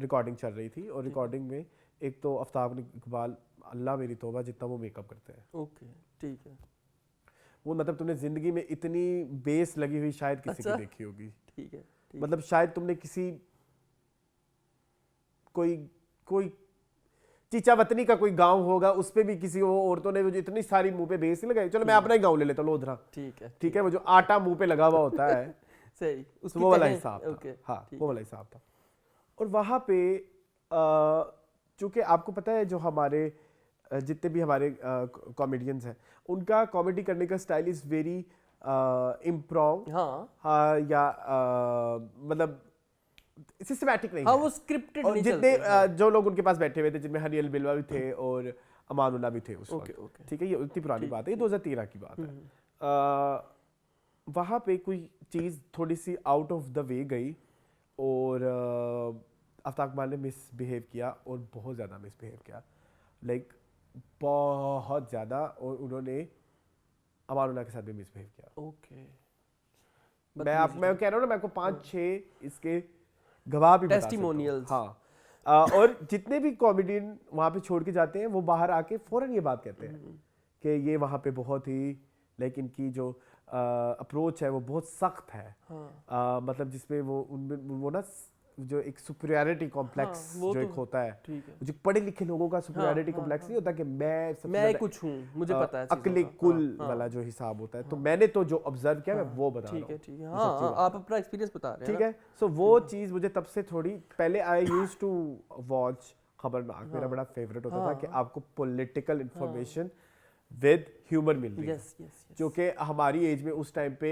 रिकॉर्डिंग चल रही थी और रिकॉर्डिंग में एक तो आफ्ताब इकबाल, अल्लाह मेरी तौबा, जितना वो मेकअप करते हैं। ओके ठीक है। वो मतलब तुमने जिंदगी में इतनी बेस लगी हुई शायद किसी की देखी होगी। ठीक है। मतलब शायद तुमने किसी कोई चीचा वतनी का कोई गांव होगा उस पे भी किसी औरतों ने वो जो इतनी सारी मुंह पे बेस लगाई। चलो मैं अपना ही गांव ले लेता हूँ, लोधरा। ठीक है। वो जो आटा मुंह पे लगा हुआ होता है सही, वो वाला हिसाब था। हाँ वो वाला हिसाब था। और वहाँ पे चूंकि आपको पता है जो हमारे जितने भी हमारे कॉमेडियंस हैं उनका कॉमेडी करने का स्टाइल इज वेरी इम्प्रोव, या मतलब सिस्टमैटिक नहीं है। वो स्क्रिप्टेड नहीं चलते। जितने जो लोग उनके पास बैठे हुए थे जिनमें हरियल बिलवा भी थे और अमानुल्लाह भी थे उस वक्त। ठीक है, ये इतनी पुरानी बात है, ये 2013 की बात है। वहाँ पे कोई चीज़ थोड़ी सी आउट ऑफ द वे गई और आफ्ताब इकबाल ने मिसबिहेव किया और बहुत ज़्यादा मिसबिहेव किया, लाइक बहुत ज़्यादा। और उन्होंने अमानुल्लाह के साथ भी मिसबिहेव किया। ओके। मैं कह रहा हूँ ना, मैं आपको 5-6 इसके गवाह भी बता सकता हूँ। हाँ। और जितने भी कॉमेडियन वहाँ पे छोड़ के जाते हैं वो बाहर आके फौरन ये बात कहते हैं कि ये वहाँ पे बहुत ही लाइक इनकी जो अप्रोच है वो बहुत सख्त है। मतलब जिसमें वो ना जो एक सुपीरियरिटी कॉम्प्लेक्स जो एक होता है, जो पढ़े लिखे लोगों का सुपीरियरिटी कॉम्प्लेक्स नहीं होता कि मैं कुछ हूँ, मुझे पता है, अकले कुल वाला जो हिसाब होता है। तो मैंने तो जो ऑब्जर्व किया मैं वो बता रहा हूँ। ठीक है। हाँ आप अपना एक्सपीरियंस बता रहे हैं। ठीक है। सो वो चीज़ मुझे तब से थोड़ी पहले आई यूज्ड टू वॉच खबरनाक, मेरा बड़ा फेवरेट होता था कि आपको पॉलिटिकल इंफॉर्मेशन विद ह्यूमर मिल रही है। जो कि हमारी एज में उस टाइम पे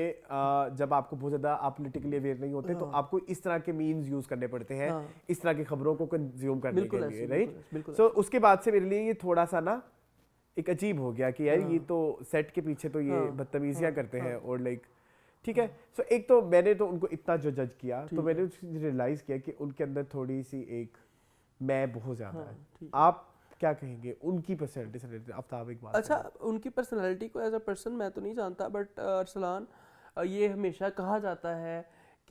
जब आपको बहुत ज़्यादा आप पॉलिटिकली अवेयर नहीं होते तो आपको इस तरह के मीम्स यूज़ करने पड़ते हैं इस तरह की खबरों को कंज्यूम करने के लिए, राइट। सो उसके बाद से मेरे लिए ये थोड़ा सा ना एक अजीब हो गया कि यार ये तो सेट के पीछे तो ये बदतमीजियाँ करते हैं और लाइक ठीक है। सो एक तो मैंने तो उनको इतना जो जज किया तो मैंने रियलाइज़ किया कि उनके अंदर थोड़ी सी एक मैं बहुत ज़्यादा है। आप क्या कहेंगे उनकी पर्सनैलिटी से रिलेटेड आफ्ताब इकबाल? अच्छा, उनकी पर्सनैलिटी को एज अ पर्सन मैं तो नहीं जानता, बट अरसलान ये हमेशा कहा जाता है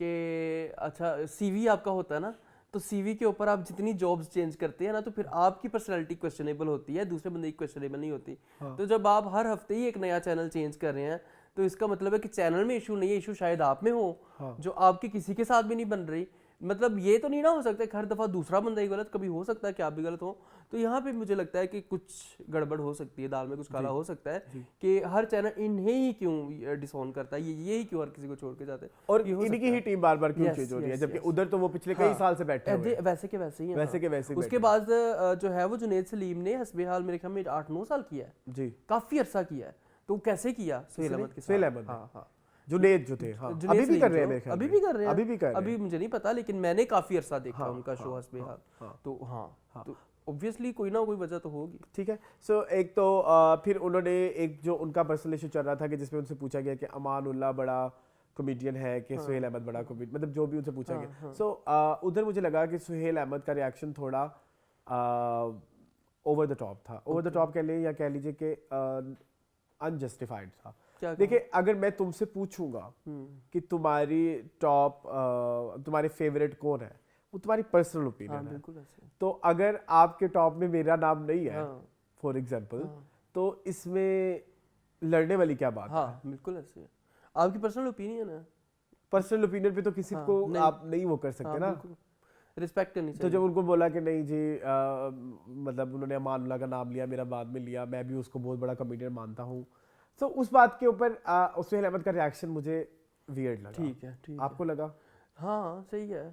कि अच्छा सीवी आपका होता है ना, तो सीवी के ऊपर आप जितनी जॉब्स चेंज करते हैं ना, तो फिर आपकी पर्सनालिटी क्वेश्चनेबल होती है, दूसरे बंदे की क्वेश्चनेबल नहीं होती। तो जब आप हर हफ्ते ही एक नया चैनल चेंज कर रहे हैं, तो इसका मतलब है कि चैनल में इशू नहीं है, इशू शायद आप में हो, जो आपके किसी के साथ भी नहीं बन रही। मतलब ये तो नहीं ना हो सकता कि हर दफ़ा दूसरा बंदा ही गलत, कभी हो सकता है कि आप भी गलत हो। तो यहाँ पे मुझे लगता है कि कुछ गड़बड़ हो सकती है, दाल में कुछ काला हो सकता है कि हर चैनल इन्हें ही क्यों डिसऑन करता है, ये ही क्यों हर किसी को छोड़ के जाते हैं। और ये हो इनकी सकता ही है। टीम बार बार क्यों Yes, चेंज हो रही है, yes, जबकि yes. उधर तो वो पिछले कई हाँ, साल से बैठे हुए हैं। वैसे के वैसे ही हैं, वैसे के हाँ। वैसे ही उसके बैठे बाद जो है वो जुनेद सलीम ने हस्बे हाल मेरे ख्याल में 8-9 साल किया है, जी। काफी अरसा किया है। तो कैसे किया? सुहेल अहमद के साथ। सुहेल अहमद, हाँ हाँ, जुनेद जो थे, हाँ जुनेद अभी भी सलीम कर रहे हैं जो- मेरे ख्याल अभी में। भी कर रहे हैं, अभी भी कर रहे अभी हैं। मुझे नहीं पता, लेकिन मैंने काफी अरसा देखा हाँ, उनका शो हाँ, हस्बे हाल। हाँ। तो हाँ, तो ऑब्वियसली कोई ना कोई वजह तो होगी। ठीक है। सो एक तो फिर उन्होंने एक जो उनका पर्सनल इशू चल रहा था कि जिसमें उनसे पूछा गया कि अमान उल्लाह बड़ा कॉमेडियन है कि सुहेल अहमद बड़ा कॉमेडियन, मतलब जो भी उनसे पूछा गया। सो उधर मुझे लगा कि सुहेल अहमद का रिएक्शन थोड़ा ओवर द टॉप था। ओवर द टॉप कह लें या कह लीजिए कि अनजस्टिफाइड था। क्या देखिए, अगर मैं तुमसे पूछूंगा कि तुम्हारी टॉप तुम्हारे फेवरेट कौन है, वो तुम्हारी पर्सनल ओपिनियन हाँ, है। बिल्कुल ऐसे। तो अगर आपके टॉप में मेरा नाम नहीं है हाँ। फॉर एग्जाम्पल, तो इसमें लड़ने वाली क्या बात है? हाँ, बिल्कुल ऐसे है। आपकी पर्सनल ओपिनियन है। पर्सनल ओपिनियन पे तो किसी हाँ, को नहीं। आप नहीं वो कर सकते हाँ, ना। बिल्कुल रिस्पेक्ट करनी तो चाहिए। जब उनको बोला कि नहीं जी, मतलब उन्होंने अमानुल्लाह का नाम लिया, मेरा बाद में लिया, मैं भी उसको बहुत बड़ा कॉमेडियन मानता हूँ, तो उस बात के ऊपर सुहेल अहमद का रिएक्शन मुझे वियर्ड लगा। ठीक है, ठीक है। आपको लगा? हाँ, सही है।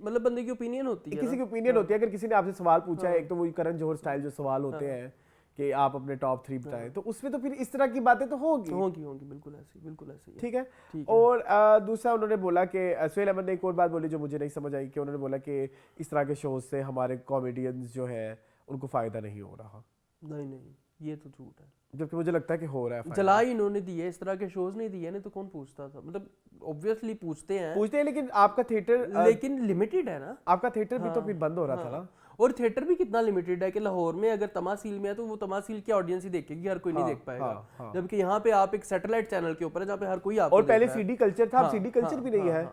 मतलब बंदे की ओपिनियन होती है किसी ना। की ओपिनियन होती है। अगर किसी ने आपसे सवाल पूछा है, एक तो वही करण जौहर स्टाइल जो सवाल होते हैं कि आप अपने टॉप 3 बताएं, तो उसमें तो फिर इस तरह की बातें तो होगी। होंगी, बिल्कुल ऐसी, बिल्कुल ऐसी है। ठीक है। ठीक है। और दूसरा उन्होंने बोला कि सुहेल अहमद ने एक और बात बोली जो मुझे नहीं समझ आई, कि उन्होंने बोला कि इस तरह के शोज से हमारे कॉमेडियंस जो है उनको फायदा नहीं हो रहा, नहीं, ये तो झूठ है। जबकि मुझे लगता है कि हो रहा है फायदा। जला ही इन्होंने दी है, इस तरह के शोज नहीं दिए, नहीं तो कौन पूछता था। मतलब ऑब्वियसली पूछते हैं, लेकिन आपका थिएटर लेकिन लिमिटेड है ना। आपका थिएटर भी तो फिर बंद हो रहा था ना। और थिएटर भी कितना लिमिटेड है कि लाहौर में अगर तमासील में है तो वो तमासील की ऑडियंस ही देखेगी, हर कोई नहीं देख पाएगा। जबकि यहाँ पे आप एक सैटेलाइट चैनल के ऊपर है जहाँ पे हर कोई आपको और पहले देख रहा है। सीडी कल्चर था, अब सीडी कल्चर भी नहीं है।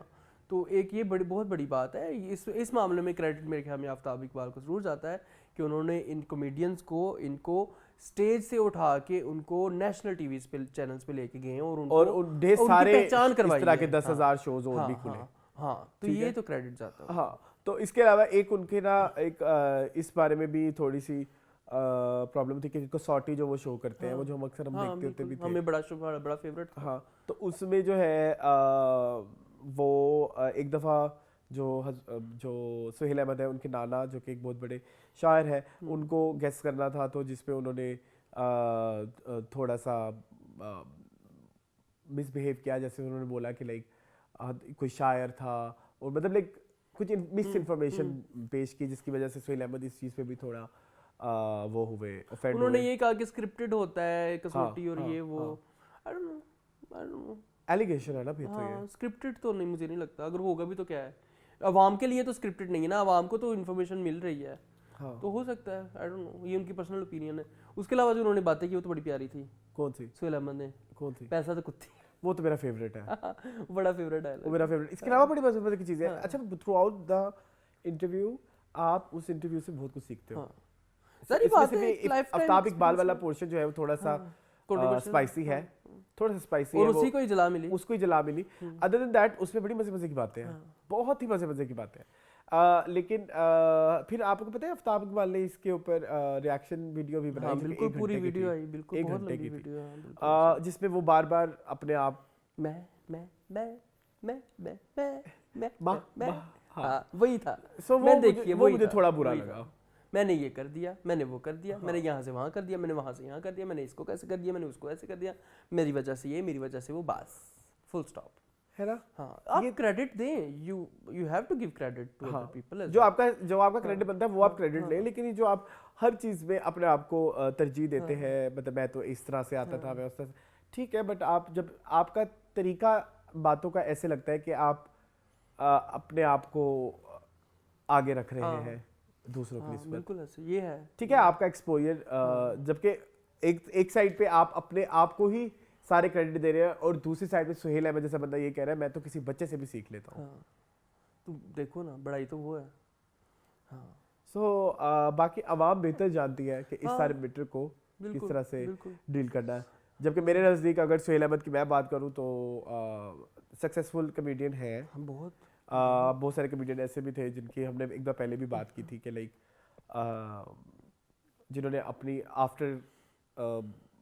तो एक ये बहुत बड़ी बात है। इस मामले में क्रेडिट मेरे ख्याल में आफ्ताब इकबाल को जरूर जाता है कि उन्होंने इन कॉमेडियंस को इनको स्टेज से उठा के उनको नेशनल टीवी पे चैनल्स पे लेके गए हैं और उनको ढेर सारे पहचान करवाई इस तरह के है। 10,000 शोज और भी खुले। हाँ, तो ये तो क्रेडिट जाता है। हाँ, तो इसके अलावा एक उनके ना एक इस बारे में भी थोड़ी सी प्रॉब्लम थी कि कसौटी जो वो शो करते हैं, वो जो हम अक्सर हम देखते होते भी थे, हमें बड़ा फेवरेट था। हाँ, तो उसमें जो है वो एक दफ़ा जो सुहेल अहमद है, उनके नाना जो कि एक बहुत बड़े शायर है, उनको गेस करना था, तो जिसपे उन्होंने थोड़ा सा मिसबिहेव किया। जैसे उन्होंने बोला कि लाइक कोई शायर था, और मतलब लाइक कुछ मिस इन्फॉर्मेशन पेश की, जिसकी वजह से सुहेल अहमद इस चीज़ पे भी थोड़ा वो हुए, ऑफेंड उन्होंने हुए। ये कहा कि स्क्रिप्टेड होता है कसौटी और हाँ, ये वो, हाँ। I don't know. एलिगेशन है ना फिर तो ये। हाँ, स्क्रिप्टेड तो नहीं, मुझे नहीं लगता। अगर होगा भी तो क्या है, अवाम के लिए तो स्क्रिप्टेड नहीं है ना, अवाम को तो इन्फॉर्मेशन मिल रही है। हाँ। तो हो सकता है, आई डोंट नो, ये उनकी पर्सनल ओपिनियन है। उसके अलावा जो उन्होंने बातें की वो तो बड़ी प्यारी थी। कौन सी? सुहेल अहमद ने कौन सी? पैसा तो कुत्ती वो तो मेरा फेवरेट है। बड़ा फेवरेट है वो मेरा फेवरेट। इसके अलावा बड़ी मजे की चीज़ है। अच्छा, थ्रू आउट द इंटरव्यू आप उस इंटरव्यू से बहुत कुछ सीखते हो। सारी इसमें बातें से भी lifetime आफ्ताब इकबाल वाला experience पोर्शन जो है वो थोड़ा सा controversial स्पाइसी है, थोड़ा सा स्पाइसी और है, उसी को ही जला मिली। उसको ही जला मिली। अदर देन दैट उसमें बड़ी मजे की बातें हैं, बहुत ही मजे की बातें हैं। लेकिन फिर आपको पता है आफ्ताब इकबाल ने इसके ऊपर रिएक्शन वीडियो भी बनाई, बिल्कुल पूरी वीडियो आई, बिल्कुल एक बहुत घंटे लंबी की वीडियो है, थी, बिल्कुल। जिसमें वो बार बार अपने आप मैं माँ, हाँ, वही था। So मैं वो देखिए वो वही मुझे था, थोड़ा बुरा वही लगा। था। मैंने ये कर दिया, मैंने वो कर दिया, मैंने यहाँ से वहाँ कर दिया, मैंने वहाँ से यहाँ कर दिया, मैंने इसको कैसे कर दिया, मैंने उसको ऐसे कर दिया, मेरी वजह से ये, मेरी वजह से वो, बस फुल स्टॉप। है ना? हाँ, आप क्रेडिट दें, you have to give credit to other people. जो आपका क्रेडिट बनता है वो आप क्रेडिट लें, लेकिन ये जो आप हर चीज़ में अपने आप को तरजीह देते हैं, मतलब मैं तो इस तरह से आता था, मैं उस तरह से, ठीक है, बट आप जब आपका तरीका बातों का ऐसे लगता है कि आप अपने आप को आगे रख रहे हैं दूसरों की निस्बत, बिल्कुल ऐसे ये है। ठीक है, आपका एक्सपोजर, जबकि एक साइड पे आप अपने आप को ही सारे क्रेडिट दे रहे हैं, और दूसरी साइड में सुहेल अहमद जैसा बंदा ये कह रहा है मैं तो किसी बच्चे से भी सीख लेता हूँ। हाँ, तो देखो ना, बड़ाई तो वो है। हाँ, सो बाकी आवाम बेहतर जानती है कि इस हाँ, सारे मैटर को किस बिल्कुल, तरह से बिल्कुल। डील करना है। जबकि मेरे नज़दीक अगर सुहेल अहमद की मैं बात करूँ तो सक्सेसफुल कमेडियन है। हम बहुत बहुत सारे कमेडियन ऐसे भी थे जिनकी हमने एक बार पहले भी बात की थी कि लाइक जिन्होंने अपनी आफ्टर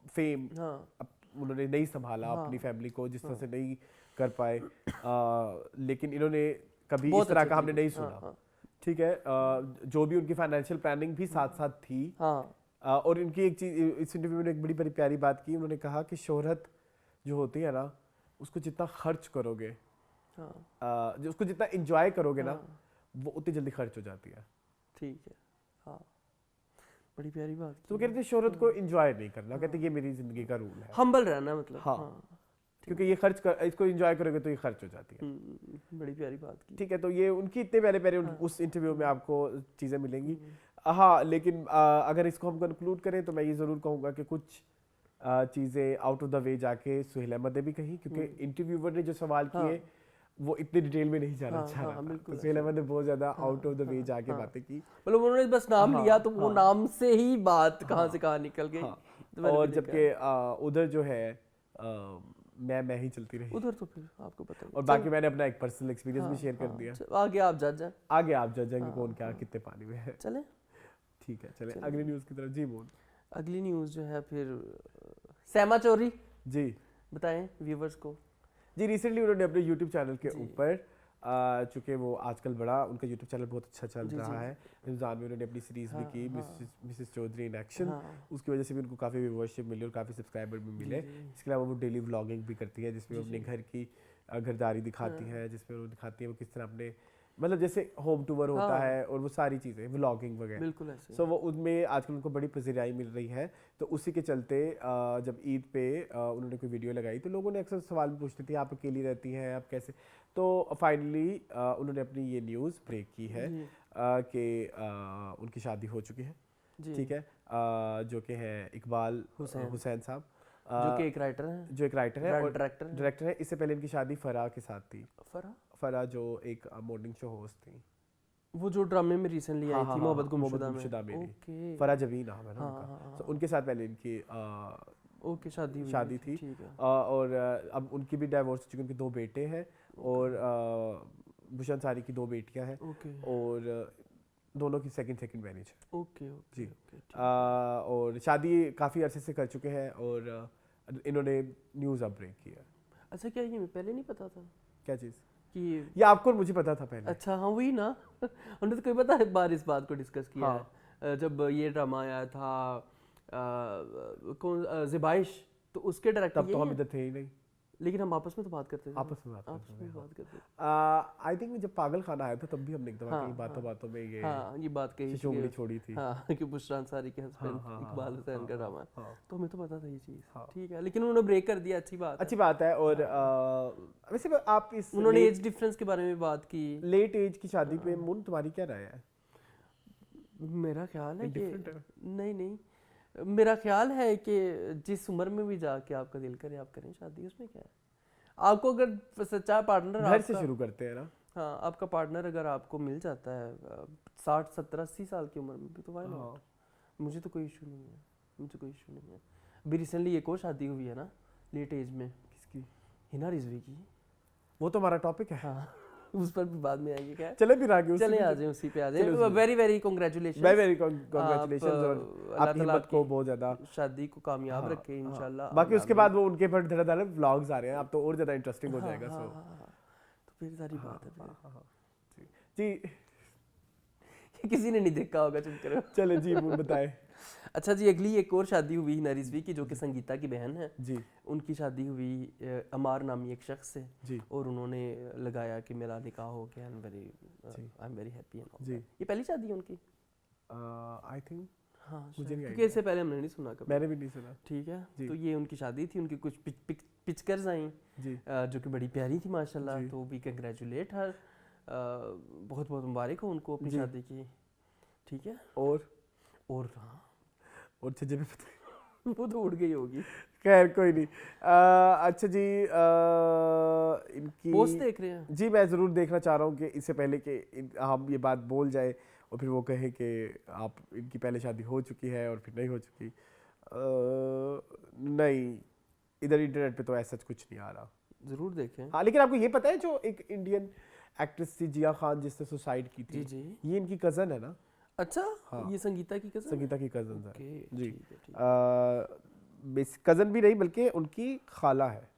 फेम हाँ, उन्होंने नहीं संभाला हाँ, अपनी फैमिली को जिस तरह से नहीं कर पाए, लेकिन इन्होंने कभी इस बहुत तरह अच्छे का हमने थे। नहीं हाँ, सुना। हाँ, ठीक है, जो भी उनकी फाइनेंशियल प्लानिंग भी साथ साथ थी। हाँ, और इनकी एक चीज इस इंटरव्यू में एक बड़ी बड़ी प्यारी बात की, उन्होंने कहा कि शोहरत जो होती है ना उसको जितना खर्च करोगे, हाँ, जो उसको जितना एंजॉय करोगे ना हाँ, वो उतनी जल्दी खर्च हो जाती है। ठीक है। हाँ, बड़ी प्यारी बात तो वो की। कहते हैं शोहरत को एंजॉय नहीं करना, कहते हैं ये मेरी जिंदगी का रूल है। हम्बल रहना मतलब। हाँ, हाँ, क्योंकि ये इसको एंजॉय करोगे तो ये खर्च हो जाती है। बड़ी प्यारी बात की। ठीक है, तो ये उनकी इतने प्यारे प्यारे उस इंटरव्यू में आपको चीज़ें मिलेंगी। हाँ, लेकिन अगर इसको हम कंक्लूड करें तो मैं ये ज़रूर कहूँगा कि कुछ चीज़ें आउट ऑफ द वे जाके सुहेल अहमद ने भी कही, क्योंकि इंटरव्यूअर ने जो सवाल किए वो इतने डिटेल में नहीं जाना चाह रहा था। बिल्कुल तो सुहेल अहमद ने बहुत ज़्यादा आउट ऑफ द वे जाके बातें की। मतलब उन्होंने बस नाम लिया तो वो नाम से ही बात कहाँ से कहाँ निकल गई। हाँ, तो मैंने और भी जबकि उधर जो है मैं ही चलती रही, उधर तो फिर आपको पता ही। और बाकी मैंने अपना एक पर्सनल एक्सपीरियंस भी शेयर कर दिया। चलो, आगे आप जज हैं। आगे आप जजेंगे कौन क्या कितने पानी में है। चले, ठीक है, चले अगली न्यूज़ की तरफ। जी मोहन अगली न्यूज़ जो है फिर सहमा चौधरी, जी। बताएं व्यूवर्स को। जी, रिसेंटली उन्होंने अपने यूट्यूब चैनल के ऊपर चूँकि वो आजकल बड़ा उनका यूट्यूब चैनल बहुत अच्छा चल रहा है, रमज़ान में उन्होंने अपनी सीरीज़ भी की मिसेस चौधरी इन एक्शन। उसकी वजह से भी उनको काफ़ी व्यूअरशिप मिली और काफ़ी सब्सक्राइबर भी मिले। इसके अलावा वो डेली व्लॉगिंग भी करती है जिसमें वो अपने घर की घरदारी दिखाती है, जिसमें वो दिखाती है वो किस तरह अपने मतलब जैसे होम टूर होता है और वो सारी चीज़ें व्लॉगिंग वगैरह। बिल्कुल ऐसे। सो वो उनमें आजकल उनको बड़ी पज़ीराई मिल रही है। तो उसी के चलते जब ईद पे उन्होंने कोई वीडियो लगाई तो लोगों ने अक्सर सवाल पूछते थे आप अकेली रहती हैं, आप कैसे। तो फाइनली उन्होंने अपनी ये न्यूज़ ब्रेक की है कि उनकी शादी हो चुकी है। ठीक है, जो कि है इकबाल हुसैन साहब, जो कि एक राइटर हैं, जो एक राइटर है और डायरेक्टर है। इससे पहले इनकी शादी फराह के साथ थी। फराह जो एक मॉर्निंग शो होस्ट थी, वो जो ड्रामे में रिसेंटली आई थी मोहब्बत गुमशुदा में। ओके, फराह जबीन नाम है ना उनका। तो उनके साथ पहले इनकी ओके शादी थी। और अब उनकी भी डाइवोर्स हो चुकी, उनके 2 बेटे हैं और बुशरा अंसारी की 2 बेटियां हैं और दोनों की सेकंड मैरिज है। ओके जी। और शादी काफ़ी अरसे से कर चुके हैं और इन्होंने न्यूज़ अब ब्रेक किया। अच्छा, क्या ये पहले नहीं पता था? क्या चीज़? कि ये आपको और मुझे पता था पहले। अच्छा, हाँ वही ना। हमने तो कोई पता है बार इस बात को डिस्कस किया है। जब ये ड्रामा आया था कौन ज़िबाइश, तो उसके डायरेक्टर तब तो हम इधर थे ही नहीं, लेकिन हम आपस में तो बात करते थे। आपस में बात करते थे। आई थिंक जब पागल खाना आया था तब भी हमने एक दफा कहीं बातों में ये बात कही शिशोमणी छोड़ी थी। हाँ, कि बुशरा अंसारी के हस्बैंड इकबाल हुसैन का ड्रामा। तो हमें तो पता था ये चीज़। ठीक है, लेकिन उन्होंने ब्रेक कर दिया। अच्छी बात है। और वैसे आप इस उन्होंने एज डिफरेंस के बारे में बात की। लेट एज की शादी पे मुन तुम्हारी क्या राय है? मेरा ख्याल है कि नहीं, मेरा ख्याल है कि जिस उम्र में भी जाके आपका दिल करे आप करें शादी, उसमें क्या है। आपको अगर सच्चा पार्टनर घर से शुरू करते हैं ना। हाँ, आपका पार्टनर अगर आपको मिल जाता है 60, 70, 80 साल की उम्र में भी तो वाई नॉट। मुझे तो कोई इशू नहीं है। अभी रिसेंटली एक और शादी हुई है ना लेट एज में। किसकी? हिना रिजवी की। वो तो हमारा टॉपिक है। हाँ, उस पर भी बाद में आएगी। क्या चले फिर आगे चले आ जाए उसी पे आ जाए। वेरी कांग्रेचुलेशन और आपकी हिम्मत को बहुत ज्यादा शादी को कामयाब रखे इंशाल्लाह। बाकी उसके बाद वो उनके पर धड़ाधड़ व्लॉग्स आ रहे हैं, अब तो और ज्यादा इंटरेस्टिंग हो जाएगा। तो फिर सारी बात है जी। किसी ने नहीं देखा होगा, चुप करो। चले जी बताएं। अच्छा जी, अगली एक और शादी हुई हिना रिजवी की, जो कि संगीता की बहन है जी। उनकी शादी हुई अमार नामी एक शख्स से जी। और उन्होंने लगाया कि मेरा निकाह हो गया। आई एम वेरी हैप्पी जी। ये पहली शादी है उनकी, आई थिंक। हाँ, क्योंकि इससे पहले हमने नहीं सुना कभी। मैंने भी नहीं सुना। ठीक है, तो ये उनकी शादी थी। उनकी कुछ पिक्चर्स आई जो कि बड़ी प्यारी थी माशाल्लाह। तो भी कंग्रेचुलेट हर, बहुत मुबारक हो उनको अपनी शादी की। ठीक है, और हाँ, और छज्जे पे वो तो उड़ गई होगी। खैर कोई नहीं। अच्छा जी, इनकी पोस्ट देख रहे हैं? जी मैं ज़रूर देखना चाह रहा हूँ कि इससे पहले कि हम ये बात बोल जाए और फिर वो कहे कि आप इनकी पहले शादी हो चुकी है और फिर नहीं हो चुकी। नहीं, इधर इंटरनेट पे तो ऐसा कुछ नहीं आ रहा। जरूर देखें। हाँ, लेकिन आपको ये पता है जो एक इंडियन एक्ट्रेस थी जिया खान जिसने सुसाइड की थी, जी। ये इनकी कज़न है ना? अच्छा, हाँ। ये संगीता की कज़न? संगीता की कज़न है ओके, जी। ठीक है, ठीक है। कज़न भी नहीं बल्कि उनकी खाला है,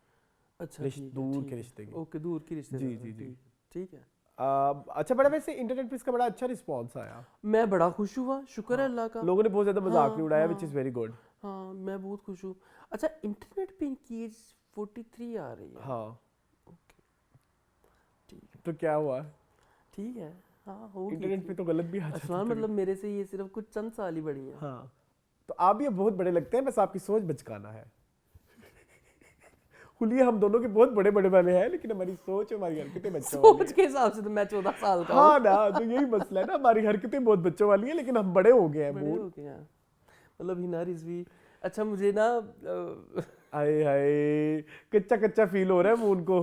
अच्छा, ठीक है, दूर ठीक के है। रिश्ते की। ओके, दूर की रिश्ते। जी। ठीक है। अच्छा, बड़ा वैसे इंटरनेट पे इसका बड़ा अच्छा रिस्पॉन्स आया। मैं बड़ा खुश हुआ, शुक्र है अल्लाह का। लोगों ने बहुत ज़्यादा मजाक हाँ, भी उड़ाया, हाँ। Which is very good. हाँ, मैं बहुत खुश हूँ। अच्छा, इंटरनेट पे इनकी एज 43 आ रही है। हाँ, ठीक है, तो क्या हुआ? ठीक है। हाँ, होगी। इंटरनेट पे तो गलत भी आ जाता असलान है। मतलब मेरे से ये सिर्फ कुछ चंद साल ही बड़ी हैं। हाँ, तो आप भी अब बहुत बड़े लगते हैं, बस आपकी सोच बचकाना है। हुलिया हम दोनों के बहुत बड़े बड़े वाले हैं, लेकिन हमारी सोच, हमारी हरकतें बच्चों वाली सोच के हिसाब से तो मैं 14 साल का हैं। हूँ। हाँ ना, तो यही मसला है ना, हमारी हरकतें बहुत बच्चों वाली हैं, लेकिन हम बड़े हो गए हैं। बड़े बूढ़ हो गए हैं। मतलब हिना रिजवी। अच्छा, मुझे ना हाय हाय, कच्चा कच्चा फील हो रहा है मून को।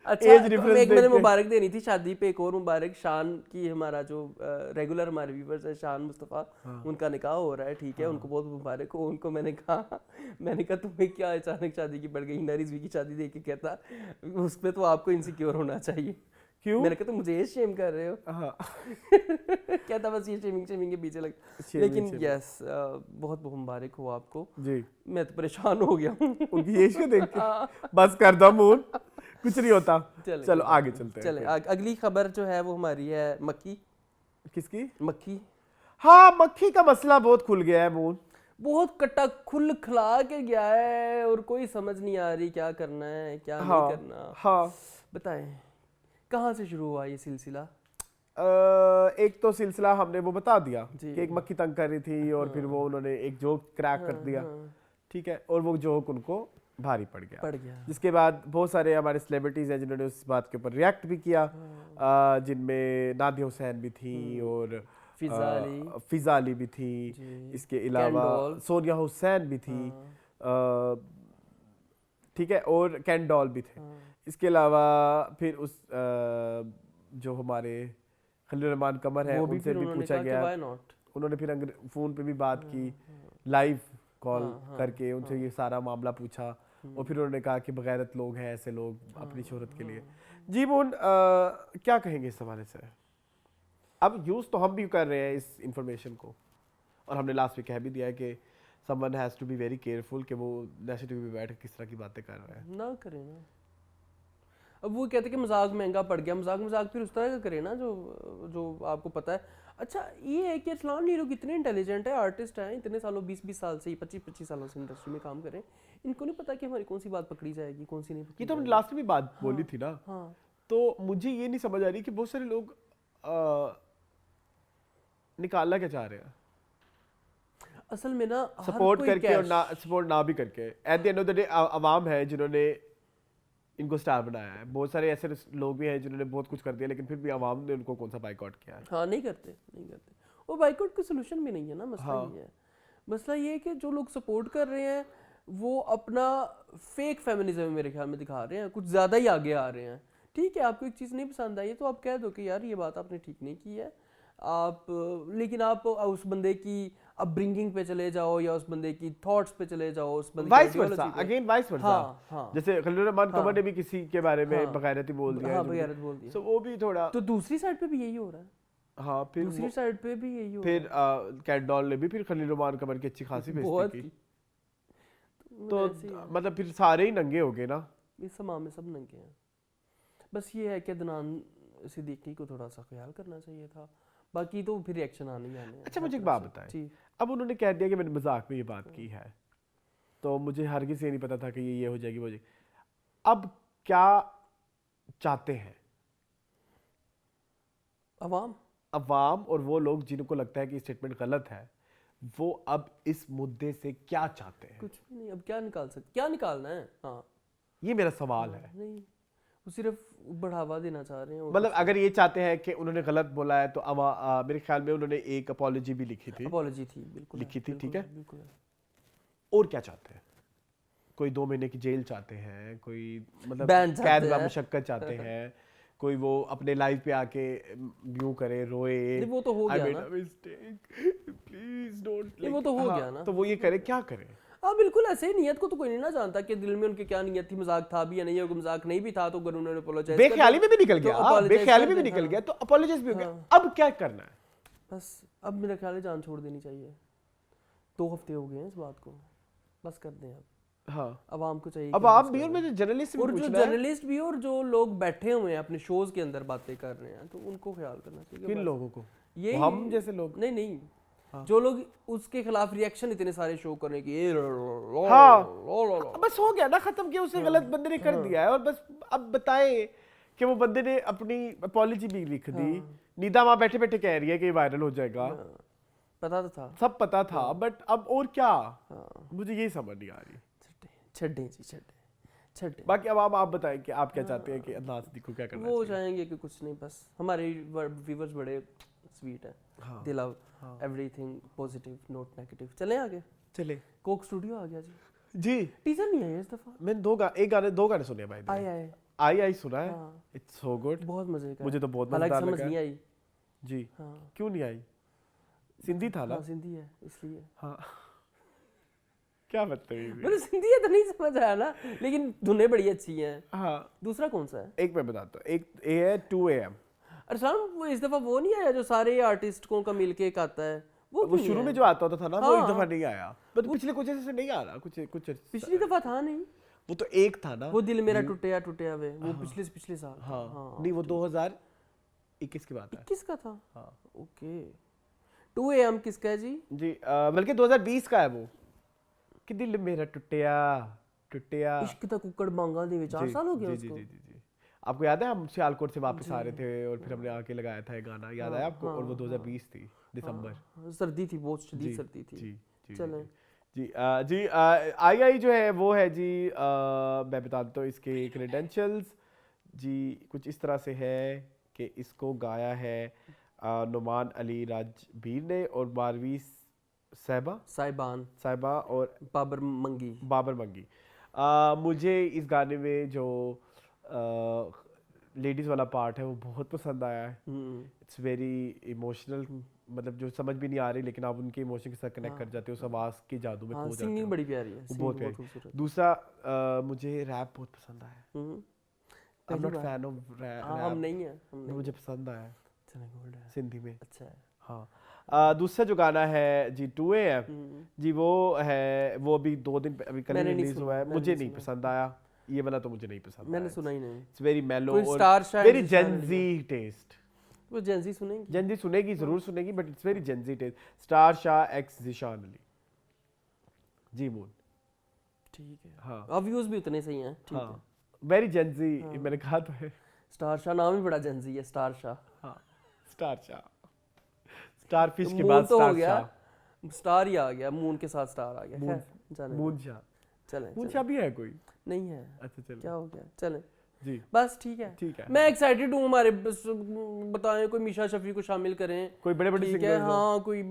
अच्छा, एज तो डिफरेंस एक मैंने देख के। मुबारक देनी थी शादी पे, एक और मुबारक। शान की, हमारा जो रेगुलर हमारे व्यूवर्स है, शान मुस्तफ़ा, उनका निकाह हो रहा है, ठीक है। उनको बहुत मुबारक हो। उनको मैंने कहा तुम्हें क्या अचानक शादी की पड़ गई? हिना रिजवी की शादी देख के कहता उस पर तो आपको इनसिक्योर होना चाहिए। क्यों? मैंने कहा तुम मुझे ये शेम कर रहे हो? हाँ। कहता बस ये शेमिंग के पीछे लग। Shaming, लेकिन shaming। यस, बहुत बहुत मुबारक हो आपको। जी, मैं तो परेशान हो गया हूँ। उनकी एज को देख के बस कर दो मून, कुछ नहीं होता। चलो आगे चलते हैं। चले अगली खबर जो है वो हमारी है मक्खी। किसकी? मक्खी। हाँ, मक्खी का मसला बहुत खुल गया है मून। बहुत कटा खुल खिला के गया है और कोई समझ नहीं आ रही क्या करना है क्या नहीं करना। हाँ, बताएं कहाँ से शुरू हुआ ये सिलसिला? एक तो सिलसिला हमने वो बता दिया जी। कि एक मक्खी तंग कर रही थी और फिर वो उन्होंने एक जोक क्रैक कर दिया, ठीक है, और वो जोक उनको भारी पड़ गया। जिसके बाद बहुत सारे हमारे सेलिब्रिटीज हैं जिन्होंने उस बात के ऊपर रिएक्ट भी किया, जिनमें नादिया हुसैन भी थी और फिजा अली भी थी, इसके अलावा सोनिया हुसैन भी थी, ठीक है, और कैंडोल भी थे। इसके अलावा फिर उस जो हमारे खलील रहमान कमर है उनसे भी पूछा गया, उन्होंने फिर फ़ोन पे भी बात की, लाइव कॉल करके उनसे ये सारा मामला पूछा, और फिर उन्होंने कहा कि बगैरत लोग हैं ऐसे लोग अपनी शोहरत के लिए। जी मून, क्या कहेंगे इस हवाले से? अब यूज़ तो हम भी कर रहे हैं इस इंफॉर्मेशन को, और हमने लास्ट में कह भी दिया है कि someone has to be very careful कि वो नेशनल टीवी पे बैठ के किस तरह की बातें कर रहे हैं। ना करें ना। अब वो कहते कि मजाक महंगा पड़ गया, मजाक फिर उस तरह का करे ना जो आपको पता है। अच्छा, ये है कि अरसलान हीरो कितने इंटेलिजेंट है, आर्टिस्ट हैं, इतने सालों 20-20 साल से, 25-25 सालों से इंडस्ट्री में काम कर रहे हैं। इनको नहीं पता कि हमारी कौन सी बात पकड़ी जाएगी, कौन सी नहीं पकड़ी। ये तो हमने लास्ट में भी बात बोली थी ना। हाँ। तो मुझे ये नहीं समझ आ रही कि बहुत सारे लोग निकालना क्या चाह रहे हैं, असल में ना सपोर्ट करके और ना सपोर्ट ना भी करके। At the end of the day अवाम है जिन्होंने इनको स्टार बनाया है। बहुत सारे ऐसे लोग भी हैं जिन्होंने बहुत कुछ कर दिया, लेकिन फिर भी अवाम ने उनको कौन सा बाइकआउट किया है। हाँ, नहीं करते। वो बाइकआउट का सोल्यूशन भी नहीं है ना, मसला ये है। मसला ये है कि जो लोग सपोर्ट कर रहे हैं वो अपना फेक फेमिनिज्म मेरे ख्याल में दिखा रहे हैं, कुछ ज़्यादा ही आगे आ रहे हैं। ठीक है, आपको एक चीज़ नहीं पसंद आई है तो आप कह दो कि यार ये बात आपने ठीक नहीं की है आप, लेकिन आप उस बंदे की अपब्रिंगिंग पे चले जाओ या उस बंदे की थॉट्स पे चले जाओ, उस बंदे vice versa, again vice versa. हाँ। जैसे खलील रहमान कमर ने भी किसी के बारे में बगैरती बोल दिया, बगैरत बोल दिया, सो वो भी थोड़ा। तो दूसरी साइड पे भी यही हो रहा है। हाँ, फिर दूसरी साइड पे भी यही हो रहा है। फिर कैंडोल ने भी फिर खलील रहमान कमर की अच्छी खासी बेइज्जती की। तो मतलब फिर सारे ही नंगे हो गए ना। इस समाज में सब नंगे हैं। बस ये है कि अदनान सिद्दीकी को थोड़ा सा ख्याल करना चाहिए था, बाकी तो फिर रिएक्शन आने ही आने। अच्छा, मुझे एक बात बताएं, अब उन्होंने कह दिया कि मैंने मजाक में ये बात की है, तो मुझे हरगिज़ ये नहीं पता था कि ये हो जाएगी वो जाएगी। अब क्या चाहते हैं अवाम और वो लोग जिनको लगता है कि स्टेटमेंट गलत है, वो अब इस मुद्दे से क्या चाहते हैं? कुछ भी नहीं। अब क्या निकालना है? हाँ, ये मेरा सवाल है। नहीं, वो सिर्फ बढ़ावा देना चाह रहे हैं। मतलब अगर ये चाहते हैं कि उन्होंने गलत बोला है तो मेरे ख्याल में उन्होंने एक अपॉलॉजी भी लिखी थी, अपॉलॉजी थी, बिल्कुल लिखी थी, ठीक है। बिल्कुल। और क्या चाहते हैं? कोई 2 महीने की जेल चाहते हैं, कोई मतलब Ban चाहते कैद व हैं। मुशक्कत चाहते हैं, कोई वो अपने लाइफ पे आके यूं करे, रोए, नहीं, वो तो हो I गया made ना। a mistake, please don't, नहीं, वो तो हो गया ना। तो वो ये करे, क्या करे? हाँ बिल्कुल ऐसे ही, नियत को तो कोई नहीं ना जानता कि दिल में उनकी क्या नियत थी, मजाक था भी या नहीं, अगर मजाक नहीं भी था तो अगर उन्होंने अपोलोजाइज बेख्याली में भी निकल गया, बेख्याली में भी निकल गया, तो अपोलोजाइज भी हो गया, अब क्या करना है? बस अब मेरा ख्याल है जान छोड़ देनी चाहिए। 2 हफ्ते हो गए हैं इस बात को, बस कर दें अब। हाँ, आवाम को चाहिए अब कि आप बस भी और करें। मुझे जर्नलिस्ट भी और जो पूछना है, जर्नलिस्ट भी और जो लोग बैठे हुए हैं अपने शोज के अंदर बातें कर रहे हैं, तो उनको ख्याल करना चाहिए। किन बस लोगों को? ये हम जैसे लोग? नहीं नहीं, जो लोग उसके खिलाफ रिएक्शन इतने सारे शो करने की, बस हो गया ना, खत्म किया, उसने गलत बंदे ने कर दिया है, और बस अब बताए कि वो बंदे ने अपनी अपॉलॉजी भी लिख दी। नीदा वहां बैठे बैठे कह रही है कि वायरल हो जाएगा, पता तो था। सब पता था, बट अब और क्या, मुझे ये समझ नहीं आ रही। छड्डे जी, छड्डे। बाकी अब आप बताएं कि आप क्या चाहते हैं कि अल्लाह सिद्दीक को क्या करना वो चाहिए? चाहेंगे कि कुछ नहीं, बस हमारे व्यूअर्स बड़े स्वीट हैं, दे love everything positive, not negative. चलें आगे। चले कोक स्टूडियो आ गया जी। जी, टीजर नहीं आया इस दफा। मैंने दो गाने सुने भाई, आए आई सुना है, हाँ। इट्स सो गुड, बहुत मजे का। मुझे तो बहुत हालांकि मजेदार समझ लगा। नहीं आई। जी, हाँ क्यों नहीं आई? सिंधी था ना? हाँ, सिंधी है इसलिए। हाँ, क्या बदतमीजी। मतलब सिंधी है तो नहीं समझ आया ना, लेकिन धुनें बड़ी अच्छी हैं। हाँ, दूसरा कौन सा है? एक मैं बताता हूँ, एक ए है 2 AM, अरसलान वो इस दफा वो नहीं आया जो सारे आर्टिस्टों का मिलके एक आता है, वो क्यों नहीं शुरू में आया? जो आता होता था ना, वो हाँ। एक दफा नहीं आया, बट पिछले कुछ ऐसे नहीं आ रहा, कुछ पिछली दफा था नहीं, वो तो एक था ना, वो दिल मेरा टूटे वे, वो पिछले साल। हाँ, नहीं वो 2021 की बात है। 21 का था। हाँ ओके। 2 AM किसका है जी? जी, बल्कि 2020 का है वो, कि दिल मेरा टूटिया। इश्क दा कुक्कड़ बांगा दे 4 साल हो गए जी, उसको। जी। आपको याद है हम सियालकोट से वापस आ रहे थे और फिर हमने आके लगाया था ये गाना, याद है आपको? और वो 2020 थी, दिसंबर। हाँ, सर्दी थी, बहुत शदीद सर्दी थी। जी चलें। जी, आई जो है वो है जी, मैं बता देता हूँ इसके क्रेडेंशियल्स जी, कुछ इस तरह से है कि इसको गाया है नुमान अली राजबीर ने और बारहवीं साहिबा और बाबर मंगी। मुझे इस गाने में जो लेडीज़ वाला पार्ट है वो बहुत पसंद आया है। इट्स वेरी इमोशनल, मतलब जो समझ भी नहीं आ रही लेकिन आप उनके इमोशन के साथ कनेक्ट कर जाते हो, उस आवाज़ के जादू में खो जाते सिंगिंग हो। बड़ी प्यारी है, वो बहुत प्यारी। खूबसूरत। दूसरा मुझे रैप बहुत पसंद आया। आई एम नॉट पहली बार। फैन ऑफ हम नहीं है, हम नहीं। मुझे पसंद आया चलें, गोल्ड है। सिंधी में। अच्छा है। हाँ, दूसरा जो गाना है जी 2 AM जी, वो है, वो अभी 2 दिन अभी कल मैंने नहीं रिलीज सुना, हुआ है, मैंने मुझे नहीं नहीं पसंद आया ये वाला, तो मुझे नहीं पसंद मैंने आया। सुना ही नहीं। इट्स वेरी मेलो कोई और स्टार शायद वेरी जिस तरह जेनजी टेस्ट। वो जेंजी सुनेंगे। जेनजी सुनेगी, जरूर सुनेगी, but it's very Gen Z taste. Star Shah x Zeeshan Ali ji moon. ठीक है। हाँ, अब व्यूज भी उतने सही हैं। ठीक है। हाँ, वेरी जेनजी, मैंने कहा तो है। स्टार शाह नाम ही बड़ा जेंजी है, स्टार शाह। हाँ, स्टार शाह, स्टार फिश के मून बाद तो हो स्टार गया, शाह, स्टार ही आ गया, मून के साथ स्टार आ गया। मून- खैर, चलें। मून शाह। चलें, मून चलें। शाह भी है कोई? नहीं है। अच्छा चलो क्या हो गया? चलें जी, बस, ठीक है। ठीक है। मैं एक्साइटेड हूँ, हमारे बताएं कोई मीशा शफी को शामिल करें। कोई बड़े बड़े ठीक है। सिंगर्स हाँ, कोई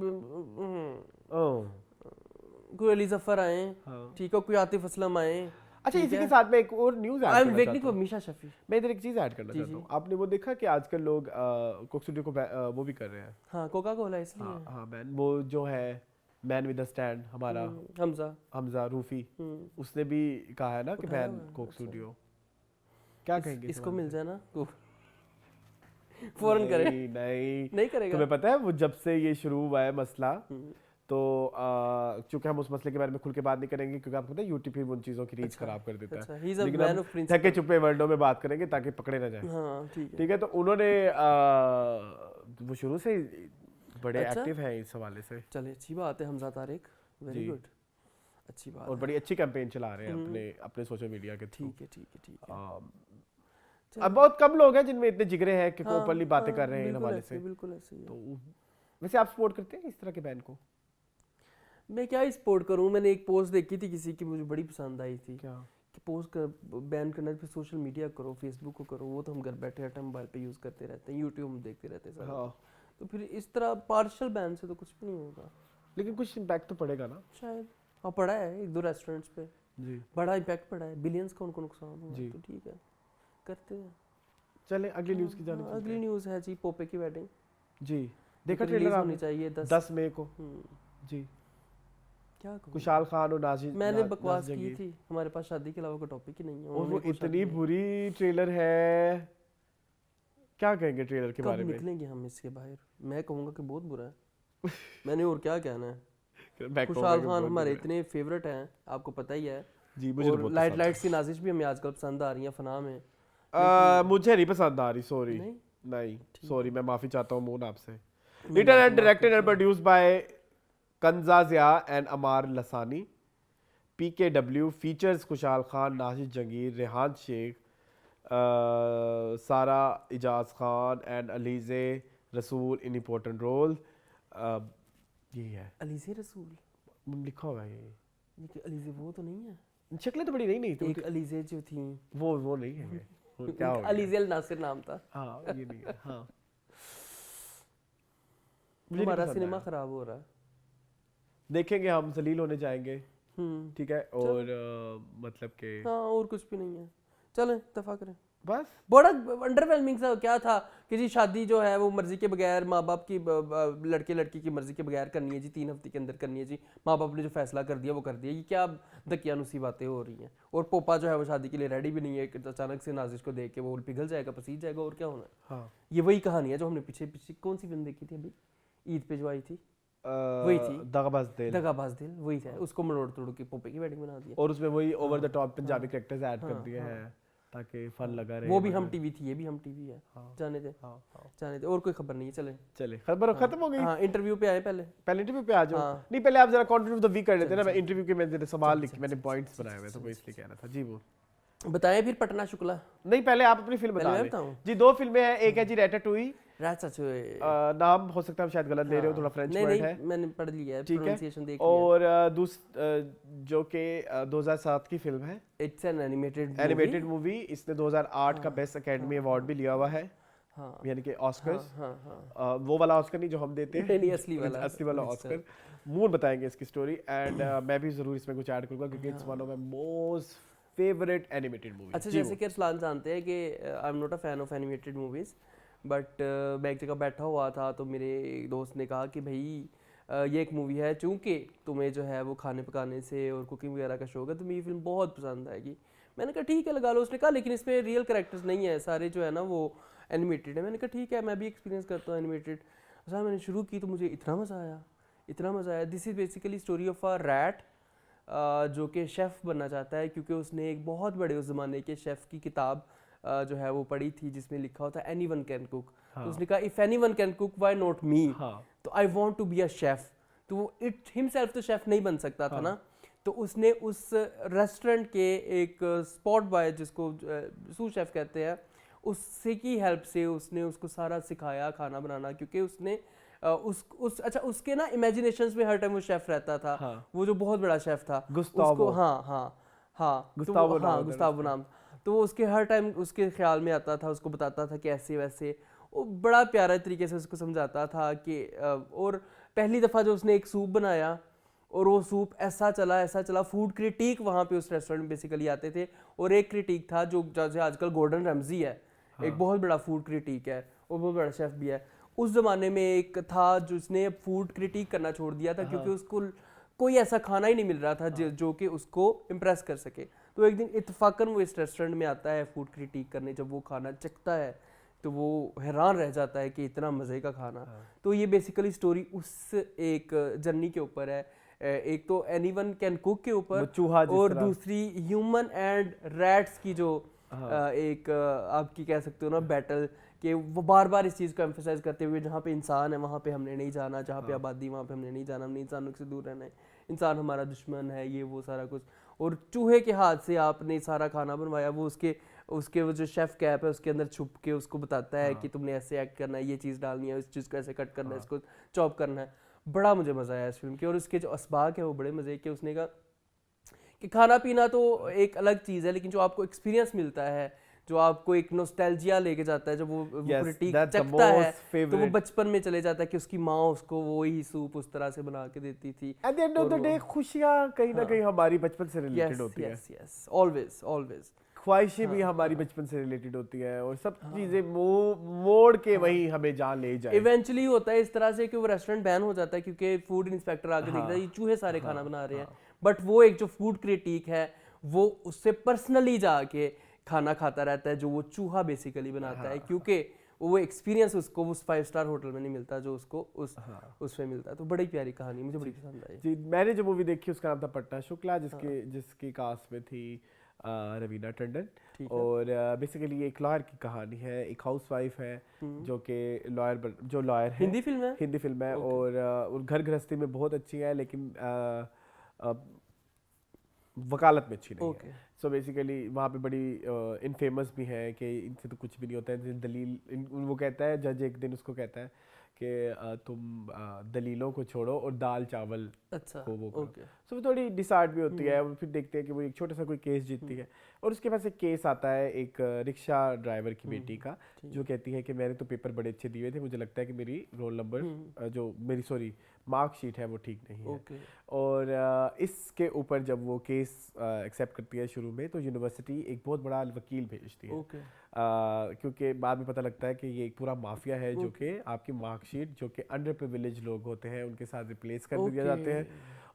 कोई अली जफर आए, हाँ। ठीक है, कोई आतिफ असलम आए। अच्छा, ठीक इसी है। के साथ मैं एक और न्यूज़ आई ऐड एम करना वेटिंग चाहता फॉर हूँ। मीशा शफी। मैं इधर एक चीज़ ऐड करना जी, चाहता जी। हूँ। आपने वो देखा कि आजकल लोग कोक स्टूडियो को वो भी कर रहे हैं। हाँ, कोका कोला इसलिए। हाँ मैन, वो जो है मैन विद द स्टैंड हमारा हमजा रूफी, उसने भी कहा है ना कि उठाया बैन हुआ है, कोक स्टूडियो। क्या कहेंगे इसको मिल जाए ना फौरन फौरन करे। नहीं करेगा। तुम्हें पता है वो जब से ये शुरू हुआ है मसला, तो चूंकि हम उस मसले के बारे में खुल के बात नहीं करेंगे क्योंकि आपको पता है यूट्यूब फिर उन चीज़ों की रीच खराब कर देता अच्छा, है, he is a लेकिन man हम of principle। थके छुपे वर्डों में बात करेंगे ताकि पकड़े ना जाए। हाँ, ठीक है। ठीक है, तो उन्होंने वो शुरू से बड़े अच्छा? एक्टिव हैं इस हवाले से, चले, अच्छी बात है। हमजा तारिक, वेरी जी। गुड, अच्छी बात और है। बड़ी अच्छी कैंपेन चला रहे हैं अपने अपने सोशल मीडिया के थ्रू। ठीक है, ठीक है, ठीक है। अब बहुत कम लोग हैं जिनमें इतने जिगरे हैं कि हाँ, ओपनली बातें हाँ, कर रहे हैं इन बिल्कुल हवाले ऐसे, से। बिल्कुल ऐसे ही है। तो वैसे आप सपोर्ट करते हैं इस तरह के बैन को? मैं क्या सपोर्ट करूं, मैंने एक पोस्ट देखी थी किसी की, मुझे बड़ी पसंद आई थी क्या? कि पोस्ट कर बैन करना है, फिर सोशल मीडिया करो, फेसबुक को करो, वो तो हम घर बैठे हर टाइम मोबाइल पे यूज़ करते रहते हैं, यूट्यूब में देखते रहते हैं सारा। हाँ, तो फिर इस तरह पार्शियल बैन से तो कुछ भी नहीं होगा लेकिन कुछ इम्पैक्ट तो पड़ेगा ना। शायद। हाँ, पड़ा है 1-2 रेस्टोरेंट्स पे। जी बड़ा इम्पैक्ट पड़ा है, बिलियंस का उनको नुकसान हुआ, जी। तो ठीक है करते हैं। चले अगली न्यूज़ की जाने अगली न्यूज़ है जी पोपे की वेडिंग, जी देखा रिलीज ट्रेलर होनी आपने चाहिए 10 मई को जी क्या कहूँ? कुशाल खान और नाजिर मैंने नाजिर बकवास की जंगीर। थी, हमारे पास शादी के अलावा कोई टॉपिक ही नहीं है। और वो उन्होंने कोई इतनी शादी- बुरी ट्रेलर है, क्या कहेंगे ट्रेलर के कब बारे में? निकलेंगे हम इसके बाहर? मैं कहूँगा कि बहुत बुरा है। मैंने और क्या कहना है। मैं कहूँगा खुशाल कि खान बहुत हमारे बुरा है। इतने फेवरेट हैं, आपको पता ही है। जी मुझे तो और बहुत लाइट पसंद लाइट सी नाजिश भी हमें आजकल पसंद आ रही हैं फना में। है। मुझे नहीं पसंद आ रही, सॉरी नहीं? नहीं सॉरी, मैं माफी चाहता हूँ मोन आपसे। नहीं, रिटन एंड माफ डायरेक्टेड एंड कीजिए। Produced by Kanza Zia and Ammar Lasani. PKW features Khushal Khan, Nazir Jangir, Rehan Sheikh, Sara Ijaz Khan and Alizeh रसूल इन इम्पोर्टेंट रोल। यही है, अलीज़े रसूल लिखा हुआ है ये। ये कि अलीज़े वो तो नहीं है? शक्लें तो बड़ी नहीं तो एक अलीज़े जो थी, वो नहीं है ये। वो क्या हो गया? अलीज़े अल नासिर नाम था। हाँ ये नहीं है, हाँ मुझे नहीं हमारा पसंद सिनेमा आया। खराब हो रहा है। देखेंगे, हम जलील होने जाएंगे, ठीक है। और मतलब के हाँ और कुछ भी नहीं है, चलें दफा करें। बस बड़ा अंडरवेलमिंग सा क्या था कि जी शादी जो है वो मर्जी के बगैर, माँ बाप की लड़के लड़की की मर्जी के बगैर करनी है जी, 3 हफ्ते के अंदर करनी है जी, माँ बाप ने जो फैसला कर दिया वो कर दिया। ये क्या दकियानुसी बातें हो रही हैं। और पोपा जो है वो शादी के लिए रेडी भी नहीं है, कि अचानक से नाजिश को देख के वो पिघल जाएगा, पसीज जाएगा, और क्या होना है। हाँ ये वही कहानी है जो हमने पीछे पीछे कौन सी फिल्म देखी थी अभी ईद पे जो आई थी, वही थी दगाबाज दिल, दगाबाज दिल, वही है। उसको मरोड़ तोड़ के पोपे की वेडिंग बना दिया। और उसमें वही over the top Punjabi characters add कर दिए हैं ताकि फन लगा रहे। वो भी हम टीवी थी, ये भी हम टीवी है। हाँ। जाने दे हाँ हाँ जाने दे, और कोई खबर नहीं है, चले। चले खबर खत्म हो गई। हाँ इंटरव्यू पे आए पहले। पहले इंटरव्यू पे आ जाओ। हाँ। नहीं पहले आप जरा कंटेंट ऑफ द वीक कर लेते ना, मैं इंटरव्यू के मैंने सवाल लिखे, मैंने पॉइंट्स बनाए हुए, तो वो इसलिए कह रहा था। जी वो बताएं फिर पटना शुक्ला। नहीं, पहले आप अपनी फिल्म पहले बता मैं दें। बताऊं? जी 2 फिल्में हैं, एक है जी रैटाटूई, रात सच नाम हो सकता है हम शायद गलत ले रहे हो, थोड़ा फ्रेंच नहीं वर्ड नहीं है, मैंने पढ़ लिया है, ठीक है। प्रोनाउंसिएशन देख लिया। और जो कि 2007 की फिल्म है, it's an animated animated movie. इसने 2008 का बेस्ट एकेडमी अवार्ड भी लिया हुआ है, हाँ यानी कि ऑस्कर्स। हाँ हाँ वो वाला ऑस्कर नहीं जो हम देते हैं, नहीं, असली वाला। असली वाला ऑस्कर। मून बताएंगे इसकी स्टोरी, एंड मैं भी जरूर इसमें कुछ ऐड करूंगा क्योंकि it's one of my most favourite animated movie. अच्छा जैसे कि अरसलान जानते हैं कि I am not a fan of animated movies, but मैं एक जगह बैठा हुआ था तो मेरे एक दोस्त ने कहा कि भाई ये एक मूवी है, चूँकि तुम्हें जो है वो खाने पकाने से और कुकिंग वगैरह का शौक है, तुम्हें ये फिल्म बहुत पसंद आएगी। मैंने कहा ठीक है लगा लो। उसने कहा लेकिन इसमें रियल कैरेक्टर्स नहीं है, सारे जो है ना वो एनिमेटेड है। मैंने कहा ठीक है, मैं भी एक्सपीरियंस करता हूँ एनिमेटेड। अच्छा मैंने शुरू की तो मुझे इतना मज़ा आया, इतना मज़ा आया। This is basically story of a rat जो कि शेफ़ बनना चाहता है, क्योंकि उसने एक बहुत बड़े उस ज़माने के शेफ़ की किताब जो है वो पढ़ी थी जिसमें लिखा होता है एनीवन कैन कुक। तो उसने कहा if anyone can cook why not me, तो I want to be a chef. तो वो इट हिमसेल्फ तो शेफ़ नहीं बन सकता था ना, तो उसने उस रेस्टोरेंट के एक स्पॉट बॉय जिसको सू शेफ़ कहते हैं, उससे की हेल्प से उसने उसको सारा सिखाया खाना बनाना, क्योंकि उसने अच्छा उसके ना इमेजिनेशंस में हर टाइम वो शेफ रहता था। वो जो बहुत बड़ा शेफ था गुस्तावो। हाँ गुस्तावो नाम। तो वो उसके हर टाइम उसके ख्याल में आता था, उसको बताता था कि ऐसे वैसे, वो बड़ा प्यारा तरीके से उसको समझाता था कि और पहली दफ़ा जो उसने एक सूप बनाया और वो सूप ऐसा चला। फूड क्रिटिक वहाँ पे उस रेस्टोरेंट में बेसिकली आते थे, और एक क्रिटिक था जो जैसे आजकल गॉर्डन रैमजी है, एक बहुत बड़ा फूड क्रिटिक है, वो बहुत बड़ा शेफ भी है। उस ज़माने में एक था जिसने फूड क्रिटिक करना छोड़ दिया था, क्योंकि उसको कोई ऐसा खाना ही नहीं मिल रहा था जो कि उसको इम्प्रेस कर सके। तो एक दिन इत्तफाकन वो इस रेस्टोरेंट में आता है फूड क्रिटिक करने। जब वो खाना चखता है तो वो हैरान रह जाता है कि इतना मज़े का खाना। तो ये बेसिकली स्टोरी उस एक जर्नी के ऊपर है, एक तो एनीवन कैन कुक के ऊपर, और दूसरी ह्यूमन एंड रैट्स की जो एक आपकी कह सकते हो ना बैटल, कि वो बार बार इस चीज़ को एम्फेसाइज करते हुए जहाँ पे इंसान है वहाँ पे हमने नहीं जाना, जहाँ पे आबादी वहाँ पे हमने नहीं जाना, हमने इंसानों से दूर रहना है, इंसान हमारा दुश्मन है, ये वो सारा कुछ। और चूहे के हाथ से आपने सारा खाना बनवाया, वो उसके वो जो शेफ़ कैप है उसके अंदर छुप के उसको बताता है कि तुमने ऐसे एक्ट करना है, ये चीज़ डालनी है, इस चीज़ को ऐसे कट करना है, इसको चॉप करना है। बड़ा मुझे मज़ा आया इस फिल्म के, और उसके जो असबाक है वो बड़े मज़े के। उसने कहा कि खाना पीना तो एक अलग चीज़ है, लेकिन जो आपको एक्सपीरियंस मिलता है, जो आपको एक नॉस्टैल्जिया लेके जाता है, जब वो Yes, क्रिटिक that's the चखता है most तो वो favorite. बचपन में चले जाता है कि उसकी माँ उसको वही सूप उस तरह से बना के देती थी। At the end of the day खुशियाँ कहीं ना कहीं हमारी बचपन से रिलेटेड यस होती है, यस यस, ऑलवेज ऑलवेज। ख्वाहिशें भी हमारी बचपन से रिलेटेड होती है, और सब चीजें मोड़ के वही हमें जहाँ ले जाए। इवेंचुअली होता है इस तरह से कि वो रेस्टोरेंट बैन हो जाता है क्योंकि फूड इंस्पेक्टर आके देखता है ये चूहे सारे खाना बना रहे हैं, बट वो एक जो फूड क्रिटिक है वो उससे पर्सनली जाके खाना खाता रहता है जो वो चूहा बेसिकली बनाता है, क्योंकि वो एक्सपीरियंस उसको उस 5 स्टार होटल में नहीं मिलता जो उसको उसमें मिलता है। तो बड़ी प्यारी कहानी, मुझे बड़ी पसंद आई। जी, मैंने जो मूवी देखी उसका नाम था पटना शुक्ला, जिसकी कास्ट में थी रवीना टंडन, और बेसिकली ये एक लॉयर की कहानी है। एक हाउसवाइफ है जो कि लॉयर है, हिंदी फिल्म है और घर गृहस्थी में बहुत अच्छी है, लेकिन वकालत में अच्छी नहीं है। सो बेसिकली वहाँ पे बड़ी इनफेमस भी है कि इनसे तो कुछ भी नहीं होता है, दलील वो कहता है, जज एक दिन उसको कहता है कि तुम दलीलों को छोड़ो और दाल चावल को वो करो। सो वो थोड़ी डिसार्ट भी होती है, और फिर देखते हैं कि वो एक छोटा सा कोई केस जीतती है, और उसके पास एक केस आता है एक रिक्शा ड्राइवर की बेटी का, जो कहती है कि मैंने तो पेपर बड़े अच्छे दिए थे, मुझे लगता है कि मेरी रोल नंबर जो मेरी मार्कशीट है वो ठीक नहीं है। और इसके ऊपर जब वो केस एक्सेप्ट करती है शुरू में, तो यूनिवर्सिटी एक बहुत बड़ा वकील भेजती है, क्योंकि बाद में पता लगता है कि ये एक पूरा माफिया है जो कि आपकी मार्कशीट जो कि अंडर प्रिविलेज लोग होते हैं उनके साथ रिप्लेस कर दिए जाते हैं,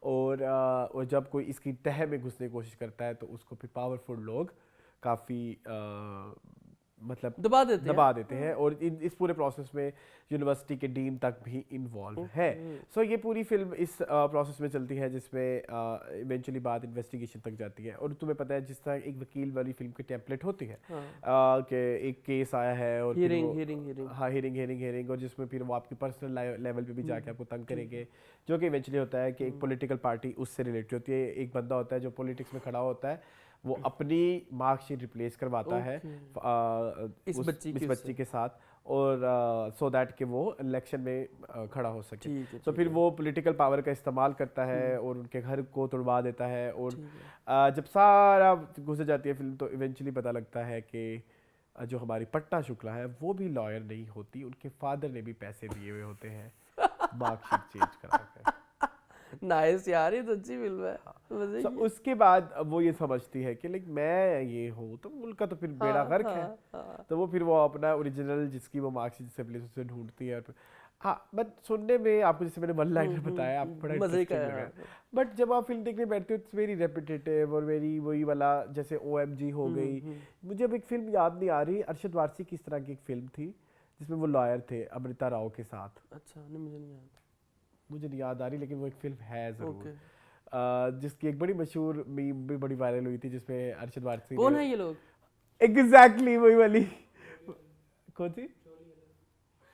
और जब कोई इसकी तह में घुसने की कोशिश करता है तो उसको फिर पावरफुल लोग काफ़ी मतलब दबा देते हैं, और इस पूरे प्रोसेस में यूनिवर्सिटी के डीन तक भी इन्वॉल्व है। सो ये पूरी फिल्म इस प्रोसेस में चलती है, जिसमें इवेंचुअली बात इन्वेस्टिगेशन तक जाती है। और तुम्हें पता है जिस तरह एक वकील वाली फिल्म की टेम्पलेट होती है कि एक केस आया है और हियरिंग, और जिसमें फिर वो आपकी पर्सनल लेवल पे भी जाके आपको तंग करेंगे, जो कि इवेंचुअली होता है कि एक पॉलिटिकल पार्टी उससे रिलेटेड होती है। एक बंदा होता है जो पॉलिटिक्स में खड़ा होता है, वो अपनी मार्कशीट रिप्लेस करवाता है इस बच्ची के साथ, और सो दैट कि वो इलेक्शन में खड़ा हो सके। तो फिर वो पॉलिटिकल पावर का इस्तेमाल करता है और उनके घर को तोड़वा देता है, और जब सारा गुजर जाती है फिल्म तो इवेंचुअली पता लगता है कि जो हमारी पटना शुक्ला है वो भी लॉयर नहीं होती, उनके फादर ने भी पैसे दिए हुए होते हैं मार्कशीट चेंज करा कर। नाइस यार, ये तो अच्छी फिल्म है। so, उसके बाद वो ये समझती है कि लाइक मैं ये हूँ तो मुल्क का तो फिर बेड़ा गर्क है, तो वो अपना ओरिजिनल जिसकी वो मार्कशीट से प्लेस उसे ढूंढती है। हाँ, बट सुनने में आपको जैसे मैंने वन लाइनर बताया आपको बड़ा इंटरेस्टिंग लगा, बट जब आप फिल्म देखने बैठते हो इट्स वेरी रेपिटेटिव और वेरी वही वाला, जैसे OMG हो गई। मुझे अब एक फिल्म याद नहीं आ रही, अरशद वारसी की इस तरह की एक फिल्म थी जिसमें वो लॉयर थे अमृता राव के साथ। अच्छा, नहीं मुझे नहीं याद आ रही, लेकिन वो एक फिल्म है जरूर, जिसकी एक बड़ी मशहूर मीम भी बड़ी वायरल हुई थी, जिसमें अरशद वारसी कौन है ये लोग? एग्जैक्टली वही वाली, कौन सी?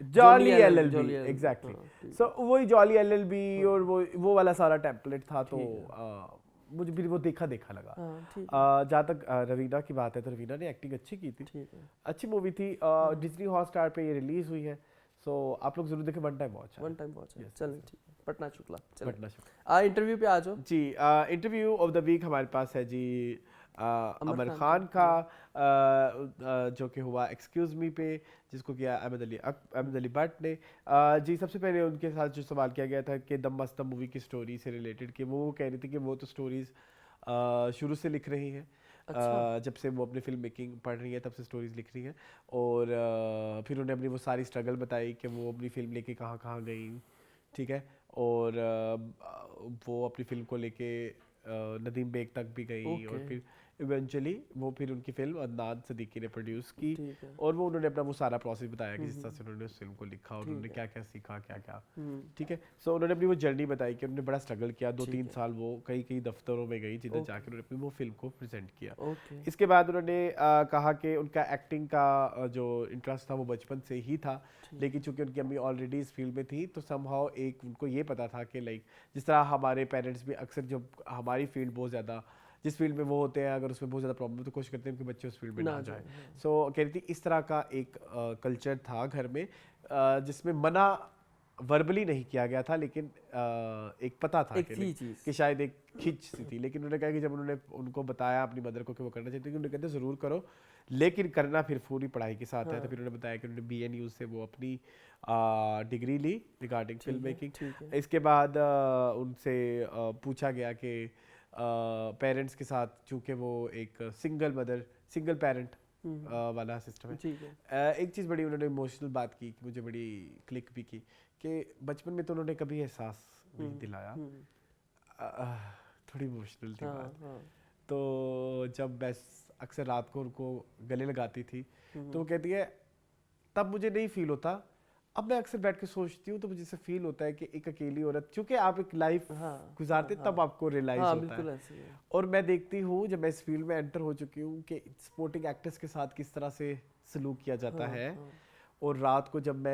Jolly LLB, exactly. सो वही जॉली LLB और वो वाला सारा टेम्पलेट था, तो मुझे फिर वो देखा लगा। जहाँ तक रवीना की बात है तो रवीना ने एक्टिंग अच्छी की थी, अच्छी मूवी थी। डिज्नी हॉटस्टार पे ये रिलीज हुई है, सो आप लोग जरूर देखें, वन टाइम वॉच। चलें ठीक है, पटना शुक्ला। इंटरव्यू पे आ जाओ जी। इंटरव्यू ऑफ द वीक हमारे पास है जी अमर खान का, जो कि हुआ एक्सक्यूज मी पे, जिसको किया अहमद अली भट्ट ने। जी, सबसे पहले उनके साथ जो सवाल किया गया था कि दम मस्त मूवी की स्टोरी से रिलेटेड, कि वो कह रही थी कि वो तो स्टोरीज शुरू से लिख रही हैं। अच्छा। जब से वो अपनी फिल्म मेकिंग पढ़ रही है तब से स्टोरीज लिख रही हैं, और फिर उन्हें अपनी वो सारी स्ट्रगल बताई कि वो अपनी फिल्म लेके कहाँ गई, ठीक है, और वो अपनी फिल्म को लेके नदीम बेग तक भी गई, और फिर इवेंचुअली वो फिर उनकी फिल्म अदनान सिद्दीकी ने प्रोड्यूस की, और वो उन्होंने अपना वो सारा प्रोसेस बताया कि जिस तरह से उन्होंने उस फिल्म को लिखा और उन्होंने क्या क्या सीखा, क्या ठीक है। सो उन्होंने अपनी वो जर्नी बताई कि उन्होंने बड़ा स्ट्रगल किया, 2-3 साल वो कई दफ्तरों में गई जिधर जाकर उन्होंने अपनी वो फिल्म को प्रेजेंट किया। इसके बाद उन्होंने कहा कि उनका एक्टिंग का जो इंटरेस्ट था वो बचपन से ही था, लेकिन चूंकि उनकी अम्मी ऑलरेडी इस फील्ड में थी तो समहाउ एक उनको ये पता था कि लाइक जिस तरह हमारे पेरेंट्स भी अक्सर जब हमारी फील्ड बहुत ज़्यादा जिस फील्ड में वो होते हैं अगर उसमें बहुत ज़्यादा प्रॉब्लम तो कोशिश करते हैं कि बच्चे उस फील्ड में ना जाए। सो कह रही थी इस तरह का एक कल्चर था घर में जिसमें मना वर्बली नहीं किया गया था, लेकिन एक पता था एक थी चीज़। कि शायद एक खिंच सी थी। लेकिन उन्होंने कहा कि जब उन्होंने उनको बताया अपनी मदर को कि वो करना चाहते हैं, उन्होंने कहते ज़रूर करो, लेकिन करना फिर पूरी पढ़ाई के साथ है। तो फिर उन्होंने बताया कि उन्होंने BA से वो अपनी डिग्री ली रिगार्डिंग फिल्म मेकिंग। इसके बाद उनसे पूछा गया कि पेरेंट्स के साथ, चूँकि वो एक सिंगल पेरेंट वाला सिस्टम है। ठीक है। एक चीज़ बड़ी उन्होंने इमोशनल बात की, मुझे बड़ी क्लिक भी की, कि बचपन में तो उन्होंने कभी एहसास नहीं दिलाया। थोड़ी इमोशनल थी बात। तो जब मैं अक्सर रात को उनको गले लगाती थी तो वो कहती है तब मुझे नहीं फील होता, अब मैं अक्सर बैठ के सोचती हूँ तो मुझे ऐसा फील होता है कि एक अकेली औरत, क्योंकि आप एक लाइफ गुजारते तब आपको रियलाइज होता है। और मैं देखती हूँ जब मैं इस फील्ड में एंटर हो चुकी हूँ कि सपोर्टिंग एक्टर्स के साथ किस तरह से सलूक किया जाता है। और रात को जब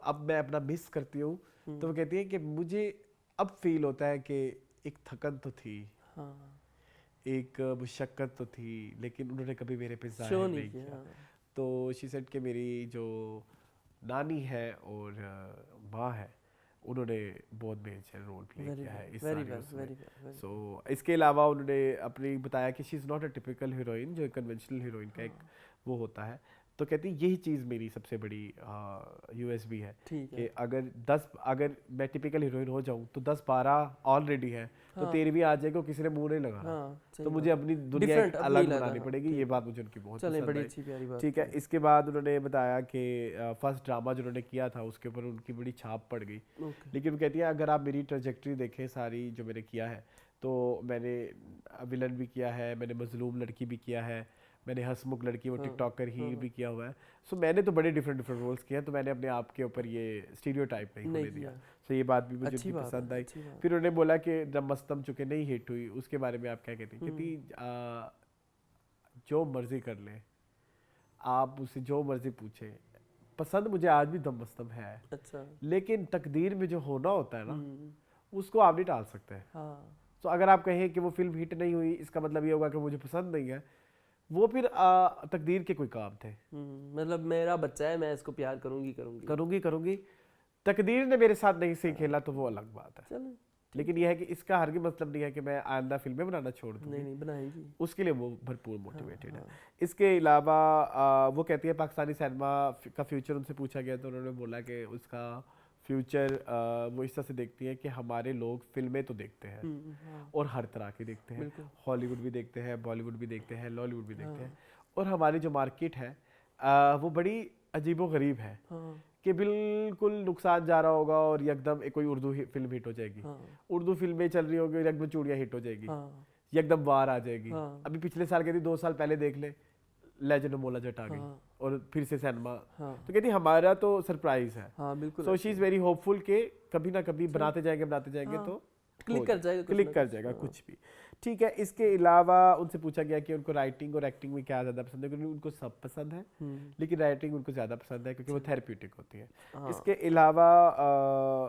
अब मैं अपना मिस करती हूँ तो वो कहती है कि मुझे अब फील होता है कि एक थकन तो थी, एक मुशक्कत तो थी, लेकिन उन्होंने कभी मेरे पे ज़ाहिर नहीं किया। तो शी सेड कि मेरी जो नानी है और माँ है, उन्होंने बहुत मेजर रोल प्ले किया है इस सारे उसमें। सो इसके अलावा उन्होंने अपनी बताया कि she is not a typical heroine, जो कन्वेंशनल हीरोइन का एक वो होता है। तो कहती यही चीज़ मेरी सबसे बड़ी USB है कि अगर मैं टिपिकल हीरोइन हो जाऊँ तो 10-12 ऑलरेडी है, तो 13वीं आ जाएगा, किसी ने मुंह नहीं लगा। तो मुझे अपनी दुनिया अलग बनानी पड़ेगी। ये बात मुझे उनकी बहुत पसंद आई। ठीक है। इसके बाद उन्होंने बताया कि फर्स्ट ड्रामा जो उन्होंने किया था उसके ऊपर उनकी बड़ी छाप पड़ गई। लेकिन वो कहती है अगर आप मेरी ट्रैजेक्टरी देखें सारी जो मैंने किया है, तो मैंने विलन भी किया है, मैंने मजलूम लड़की भी किया है, मैंने हंसमुख लड़की वो टिकटॉकर ही भी किया हुआ है। सो मैंने तो बड़े डिफरेंट रोल्स किए हैं, तो मैंने अपने आप के ऊपर ये स्टीरियोटाइप नहीं होने दिया। सो ये बात भी मुझे उनकी पसंद आई। फिर उन्होंने बोला कि जब मस्तम चुके नहीं हिट हुई, उसके बारे में आप क्या कहती हैं? कहती जो मर्जी कर ले, आप उससे जो मर्जी पूछे, पसंद मुझे आज भी दम मस्तम है। अच्छा। लेकिन तकदीर में जो होना होता है ना, उसको आप नहीं टाल सकते। तो अगर आप कहें कि वो फिल्म हिट नहीं हुई, इसका मतलब ये होगा कि मुझे पसंद नहीं है, वो फिर तकदीर के कोई काम थे। मतलब मेरा बच्चा है, मैं इसको प्यार करूंगी। तकदीर ने मेरे साथ नहीं सही खेला तो वो अलग बात है। लेकिन यह है कि इसका हरगिज़ मतलब नहीं है कि मैं आइंदा फिल्में बनाना छोड़ दूँ। नहीं बनाएंगी। उसके लिए वो भरपूर मोटिवेटेड है। इसके अलावा वो कहती है पाकिस्तानी सिनेमा का फ्यूचर उनसे पूछा गया तो उन्होंने बोला कि उसका फ्यूचर वो इस तरह से देखती है कि हमारे लोग फिल्में तो देखते हैं और हर तरह की देखते हैं, हॉलीवुड भी देखते हैं, बॉलीवुड भी देखते हैं, लॉलीवुड भी देखते हैं। और हमारी जो मार्केट है वो बड़ी अजीबोगरीब है कि बिल्कुल नुकसान जा रहा होगा और एकदम कोई उर्दू फिल्म हिट हो जाएगी, उर्दू फिल्में चल रही होगी, एकदम चूड़ियाँ हिट हो जाएगी, एकदम वार आ जाएगी। अभी पिछले साल कहती 2 साल पहले देख ले, लेजेंड ऑफ मोला जट आ गई और फिर से सिनेमा। तो कहती हमारा तो सरप्राइज है। So she is very hopeful कि कभी ना कभी बनाते जाएंगे तो क्लिक कर जाएगा कुछ भी। ठीक है। इसके अलावा उनसे पूछा गया कि उनको राइटिंग और एक्टिंग में क्या ज़्यादा पसंद है, क्योंकि उनको सब पसंद है, लेकिन राइटिंग उनको ज़्यादा पसंद है क्योंकि वो थेरेप्यूटिक होती है। इसके अलावा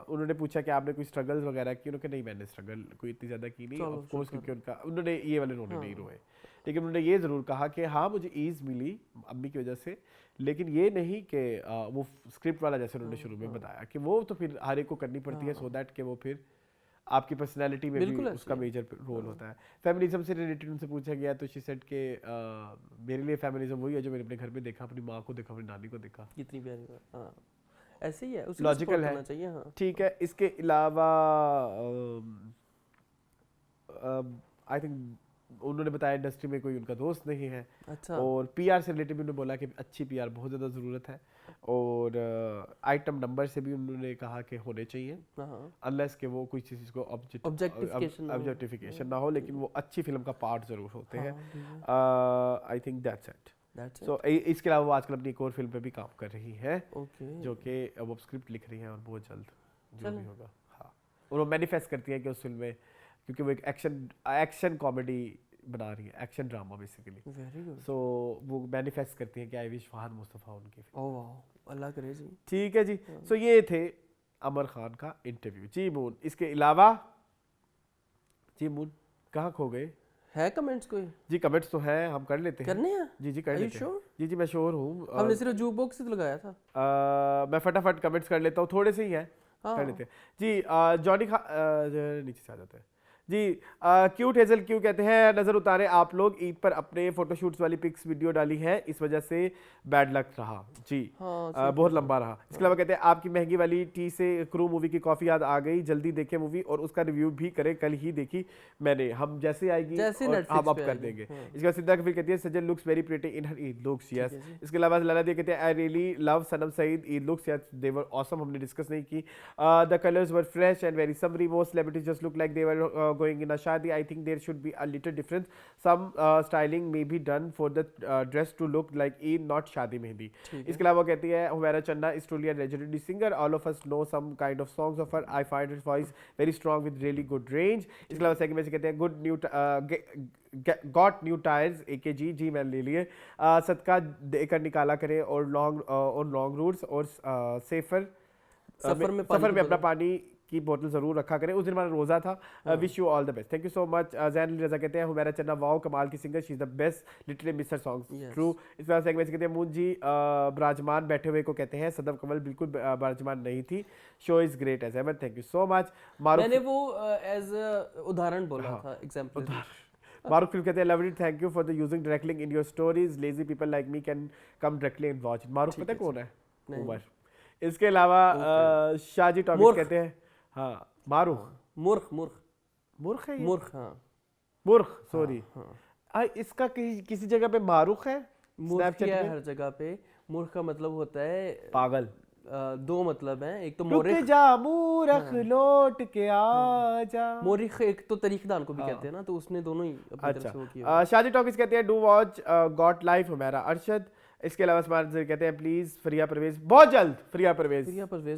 उन्होंने पूछा कि आपने कोई स्ट्रगल्स वगैरह की, उन्होंने नहीं मैंने स्ट्रगल कोई इतनी ज़्यादा की नहीं, ऑफ कोर्स, क्योंकि उन्होंने ये वाले रोने नहीं रोए। लेकिन उन्होंने ये ज़रूर कहा कि हाँ मुझे ईज़ मिली अम्मी की वजह से, लेकिन ये नहीं कि वो स्क्रिप्ट वाला जैसे उन्होंने शुरू में बताया कि वो तो फिर हर एक को करनी पड़ती है, सो दैट कि वो फिर आपकी पर्सनैलिटी में भी उसका मेजर रोल होता है। फेमिनिज्म से रिलेटेड उनसे पूछा गया तो शी सेड कि मेरे लिए फेमिनिज्म वही है जो मैंने अपने घर में देखा, अपनी माँ को देखा, अपनी नानी को देखा। कितनी प्यारी बात। ऐसे ही है, उसे लॉजिकल है। ठीक है। इसके अलावा आई थिंक उन्होंने बताया इंडस्ट्री में कोई उनका दोस्त नहीं है। अच्छा। और PR से रिलेटेड भी उन्होंने बोला कि अच्छी PR बहुत ज़्यादा ज़रूरत है, और आइटम नंबर से भी उन्होंने कहा कि होने चाहिए, अनलेस कि वो कोई चीज़ को ऑब्जेक्टिफिकेशन ना हो, लेकिन वो अच्छी फिल्म का पार्ट ज़रूर होते हैं। I think that's it. So इसके अलावा वो आजकल अपनी एक और फिल्म पे भी काम कर रही है, जो कि वो स्क्रिप्ट लिख रही है और बहुत जल्द जो भी होगा। हाँ। और वो मैनिफेस्ट करती है कि उस फिल्म में, क्योंकि वो एक एक्शन कॉमेडी बना रही है, action drama basically. Very good. So वो मैनिफेस्ट करती हैं कि आई विश फहद मुस्तफ़ा उनकी फिल्म। ओह वाह, अल्लाह करे जी। ठीक है जी। सो ये थे आमिर खान का इंटरव्यू। जी मून, इसके अलावा जी मून कहाँ खो गए? है कमेंट्स कोई? जी कमेंट्स तो हैं, हम कर लेते हैं। करने हैं? जी कर लेते हैं। जी जी मैं श्योर हूँ। हमने सिर्फ जूक बॉक्स ही तो लगाया था। मैं फटाफट कमेंट्स कर लेता हूँ, थोड़े से ही हैं। कर लेते हैं जी। जॉनी नीचे से आ जाते हैं जी। क्यूट हेजल क्यों कहते हैं, नजर उतारे आप लोग ईद पर अपने फोटोशूट्स वाली पिक्स वीडियो डाली है, इस वजह से बैड लक रहा जी। हाँ, बहुत लंबा रहा। इसके अलावा कहते हैं आपकी महंगी वाली टी से क्रू मूवी की कॉफी याद आ गई, जल्दी देखें मूवी और उसका रिव्यू भी करें, कल ही देखी मैंने, हम जैसे आएगी जैसे और Netflix हम अप पे कर आएगी। देंगे। इसके बाद सिद्धा कबीर कहती है Sajal looks very pretty in her Eid looks, yes. इसके अलावा लाला दी कहते हैं I really love Sanam Saeed Eid looks, yes they were awesome, हमने डिस्कस नहीं की। The colours were fresh and very summery, most celebrities just look like they were going in a shaadi, I think there should be a little difference. Some styling may be done for the dress to look like Eid, not शादी मेहंदी। इसके अलावा कहती है हुमैरा चन्ना is truly a legendary singer. All of us know some kind of songs of her. I find her voice very strong with really good range. इसके अलावा सेकंड में से कहते हैं good new got new tires AKG जी मैंने ले लिए, सदका देकर निकाला करें और लॉन्ग रूट्स और सफर में अपना पानी की बोतल जरूर रखा करें। उस दिन हमारा रोजा था। Wish you all the best, thank you so much. Zain Raza कहते हैं हुमैरा चन्ना वाओ कमाल की singer, she is the best, literally miss her songs, true. इस तरह से कहते हैं मून जी बराजमान बैठे हुए को कहते हैं, सदब कमल बिल्कुल बराजमान नहीं थी, show is great as ever, thank you so much. मैंने वो एज उदाहरण बोला था, एग्जांपल। मारूफ फिल्म कहते हैं love it, thank you for the using direct link in your stories, lazy people like me can come directly and watch. Maroof पता है कौन है? उमर। इसके अलावा शाहजी टॉमिस कहते हैं हाँ मारूफ मूर्ख है ये? मूर्ख सॉरी। इसका किसी जगह पे मारूफ है, मूर्ख है हर जगह पे। मूर्ख का मतलब होता है पागल। दो मतलब हैं, एक तो रुक मोरिख जा मूर्ख लौट के आ जा। मोरिख एक तो तरीकदान को भी कहते हैं ना, तो उसने दोनों ही अपनी तरफ से वो किया। शादी टॉकिस कहते हैं डू वॉच गॉट लाइफ हमारा अरशद। इसके अलावा स्मार्ट कहते हैं प्लीज फरिया परवेज, बहुत जल्द फरिया परवेज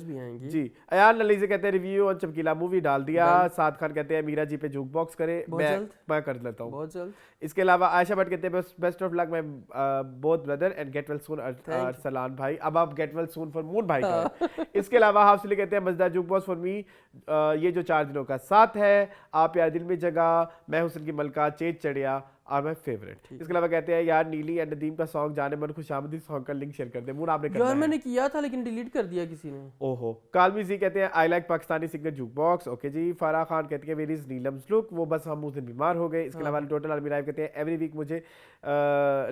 भी आएंगे जी। अयान नलीजे कहते हैं रिव्यू और चमकीला मूवी डाल दिया। साद खान कहते हैं मीरा जी पे जुक बॉक्स करे, मैं कर लेता हूँ बहुत जल्द। इसके अलावा आयशा भट्ट कहते हैं best of luck my both brother and get well soon Arsalan भाई। अब आप get well soon for moon भाई का। इसके अलावा हाफसिली कहते हैं मजेदार जुक बॉक्स फॉर मी, ये जो 4 दिनों का साथ है, आप यार दिल में जगह, मैं हुस्न की मलका, चेत चढ़िया आर माय फेवरेट। इसके अलावा कहते हैं यार नीली एंड नदीम का सॉन्ग जाने मन खुशामदी सॉन्ग का लिंक शेयर कर दे। मूड आपने करना यार है। मैंने किया था लेकिन डिलीट कर दिया किसी ने। ओहो। कालमी जी कहते हैं I like Pakistani singer jukebox, okay जी। फारा खान कहती है वेयर इज नीलम्स लुक, वो बस हम उस दिन बीमार हो गए। इसके अलावा टोटल आलमी राइव कहते हैं एवरी वीक मुझे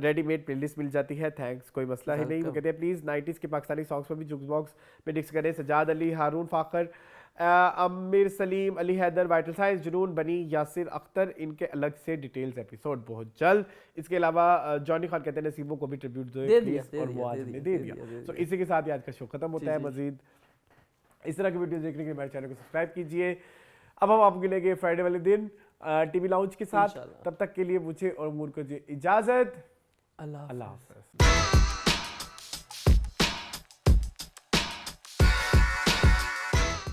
रेडीमेड प्लेलिस्ट मिल जाती है, थैंक्स, कोई मसला ही नहीं। वो कहते हैं प्लीज 90s के पाकिस्तानी सॉन्ग्स पर भी जुक बॉक्स में डिस्क करें। सजाद अली, हारून फाखर, आमिर सलीम, अली हैदर, वाइटल साइंस, जुनून बनी, यासिर अख्तर, इनके अलग से डिटेल्स एपिसोड बहुत जल्द। इसके अलावा जॉनी खान कहते हैं नसीबों को भी ट्रिब्यूट दे दिया और वो आज हमने दे दिया। तो इसी के साथ ही आज का शो खत्म होता है। मजीद इस तरह की वीडियो देखने के लिए हमारे चैनल को सब्सक्राइब कीजिए। अब हम आपको मिलेंगे फ्राइडे वाले दिन टीवी लाउंज के साथ। तब तक के लिए मुझे और मूर को इजाजत, अल्लाह हाफ़िज़।